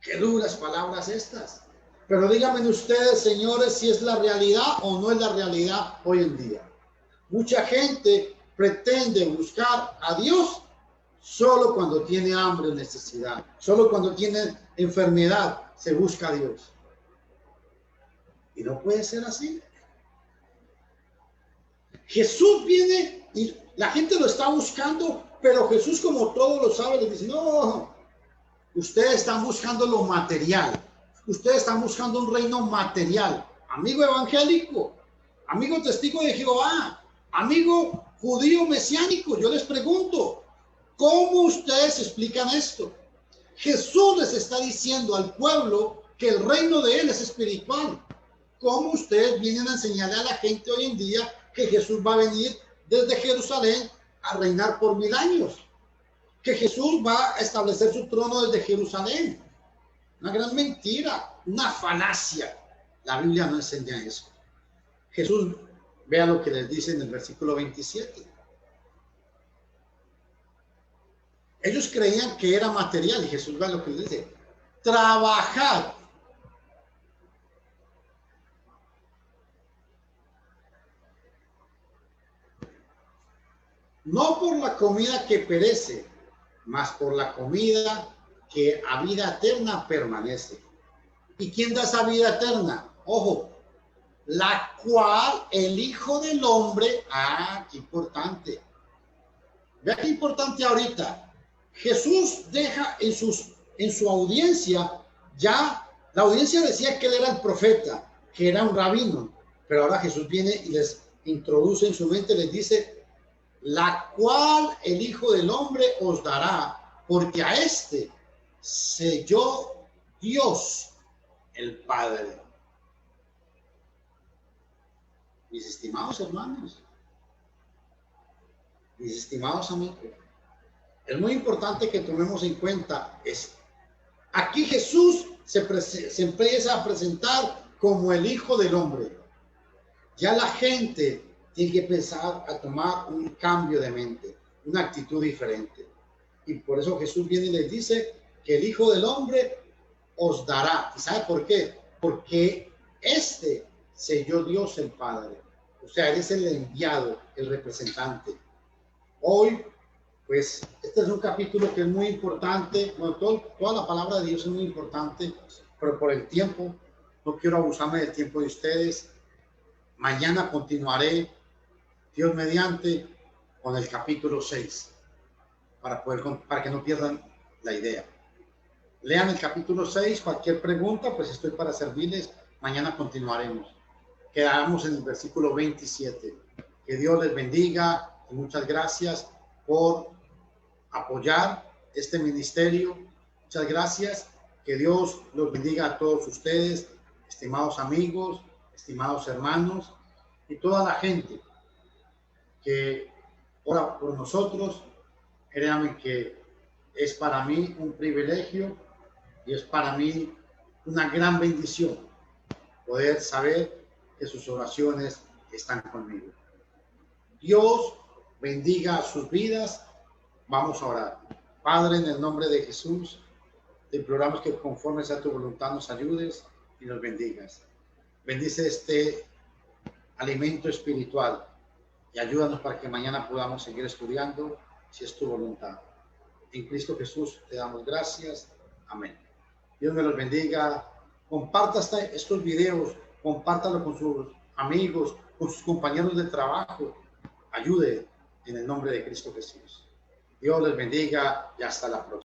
Qué duras palabras estas. Pero díganme ustedes, señores, si es la realidad o no es la realidad hoy en día. Mucha gente pretende buscar a Dios solo cuando tiene hambre o necesidad. Solo cuando tiene enfermedad se busca a Dios. Y no puede ser así. Jesús viene y la gente lo está buscando, pero Jesús, como todo lo sabe, le dice: no, ustedes están buscando lo material. Ustedes están buscando un reino material. Amigo evangélico, amigo testigo de Jehová, amigo judío mesiánico, yo les pregunto, ¿cómo ustedes explican esto? Jesús les está diciendo al pueblo que el reino de él es espiritual. ¿Cómo ustedes vienen a enseñarle a la gente hoy en día que Jesús va a venir desde Jerusalén a reinar por 1000 años? Que Jesús va a establecer su trono desde Jerusalén. Una gran mentira, una falacia. La Biblia no enseña eso. Jesús, vea lo que les dice en el versículo 27. Ellos creían que era material y Jesús vea lo que les dice: trabajad. No por la comida que perece, mas por la comida que a vida eterna permanece. ¿Y quién da esa vida eterna? Ojo, la cual el Hijo del Hombre, qué importante. Vea qué importante ahorita. Jesús deja en su audiencia, ya la audiencia decía que él era el profeta, que era un rabino, pero ahora Jesús viene y les introduce en su mente, les dice, la cual el Hijo del Hombre os dará, porque a este selló Dios el Padre. Mis estimados hermanos, mis estimados amigos, es muy importante que tomemos en cuenta esto. Aquí Jesús se empieza a presentar como el Hijo del Hombre. Ya la gente tiene que empezar a tomar un cambio de mente, una actitud diferente. Y por eso Jesús viene y les dice que el Hijo del Hombre os dará. ¿Y sabe por qué? Porque este selló Dios el Padre. O sea, él es el enviado, el representante. Hoy, pues, este es un capítulo que es muy importante. Bueno, toda la palabra de Dios es muy importante, pero por el tiempo, no quiero abusarme del tiempo de ustedes. Mañana continuaré, Dios mediante, con el capítulo 6, para que no pierdan la idea. Lean el capítulo 6, cualquier pregunta, pues estoy para servirles. Mañana continuaremos. Quedamos en el versículo 27. Que Dios les bendiga y muchas gracias por apoyar este ministerio. Muchas gracias. Que Dios los bendiga a todos ustedes, estimados amigos, estimados hermanos y toda la gente que ora por nosotros. Créanme que es para mí un privilegio y es para mí una gran bendición poder saber que sus oraciones están conmigo. Dios bendiga sus vidas. Vamos a orar. Padre, en el nombre de Jesús, te imploramos que conforme sea tu voluntad nos ayudes y nos bendigas. Bendice este alimento espiritual y ayúdanos para que mañana podamos seguir estudiando si es tu voluntad. En Cristo Jesús te damos gracias. Amén. Dios me los bendiga. Comparta estos videos, compártalo con sus amigos, con sus compañeros de trabajo. Ayude en el nombre de Cristo Jesús. Dios les bendiga y hasta la próxima.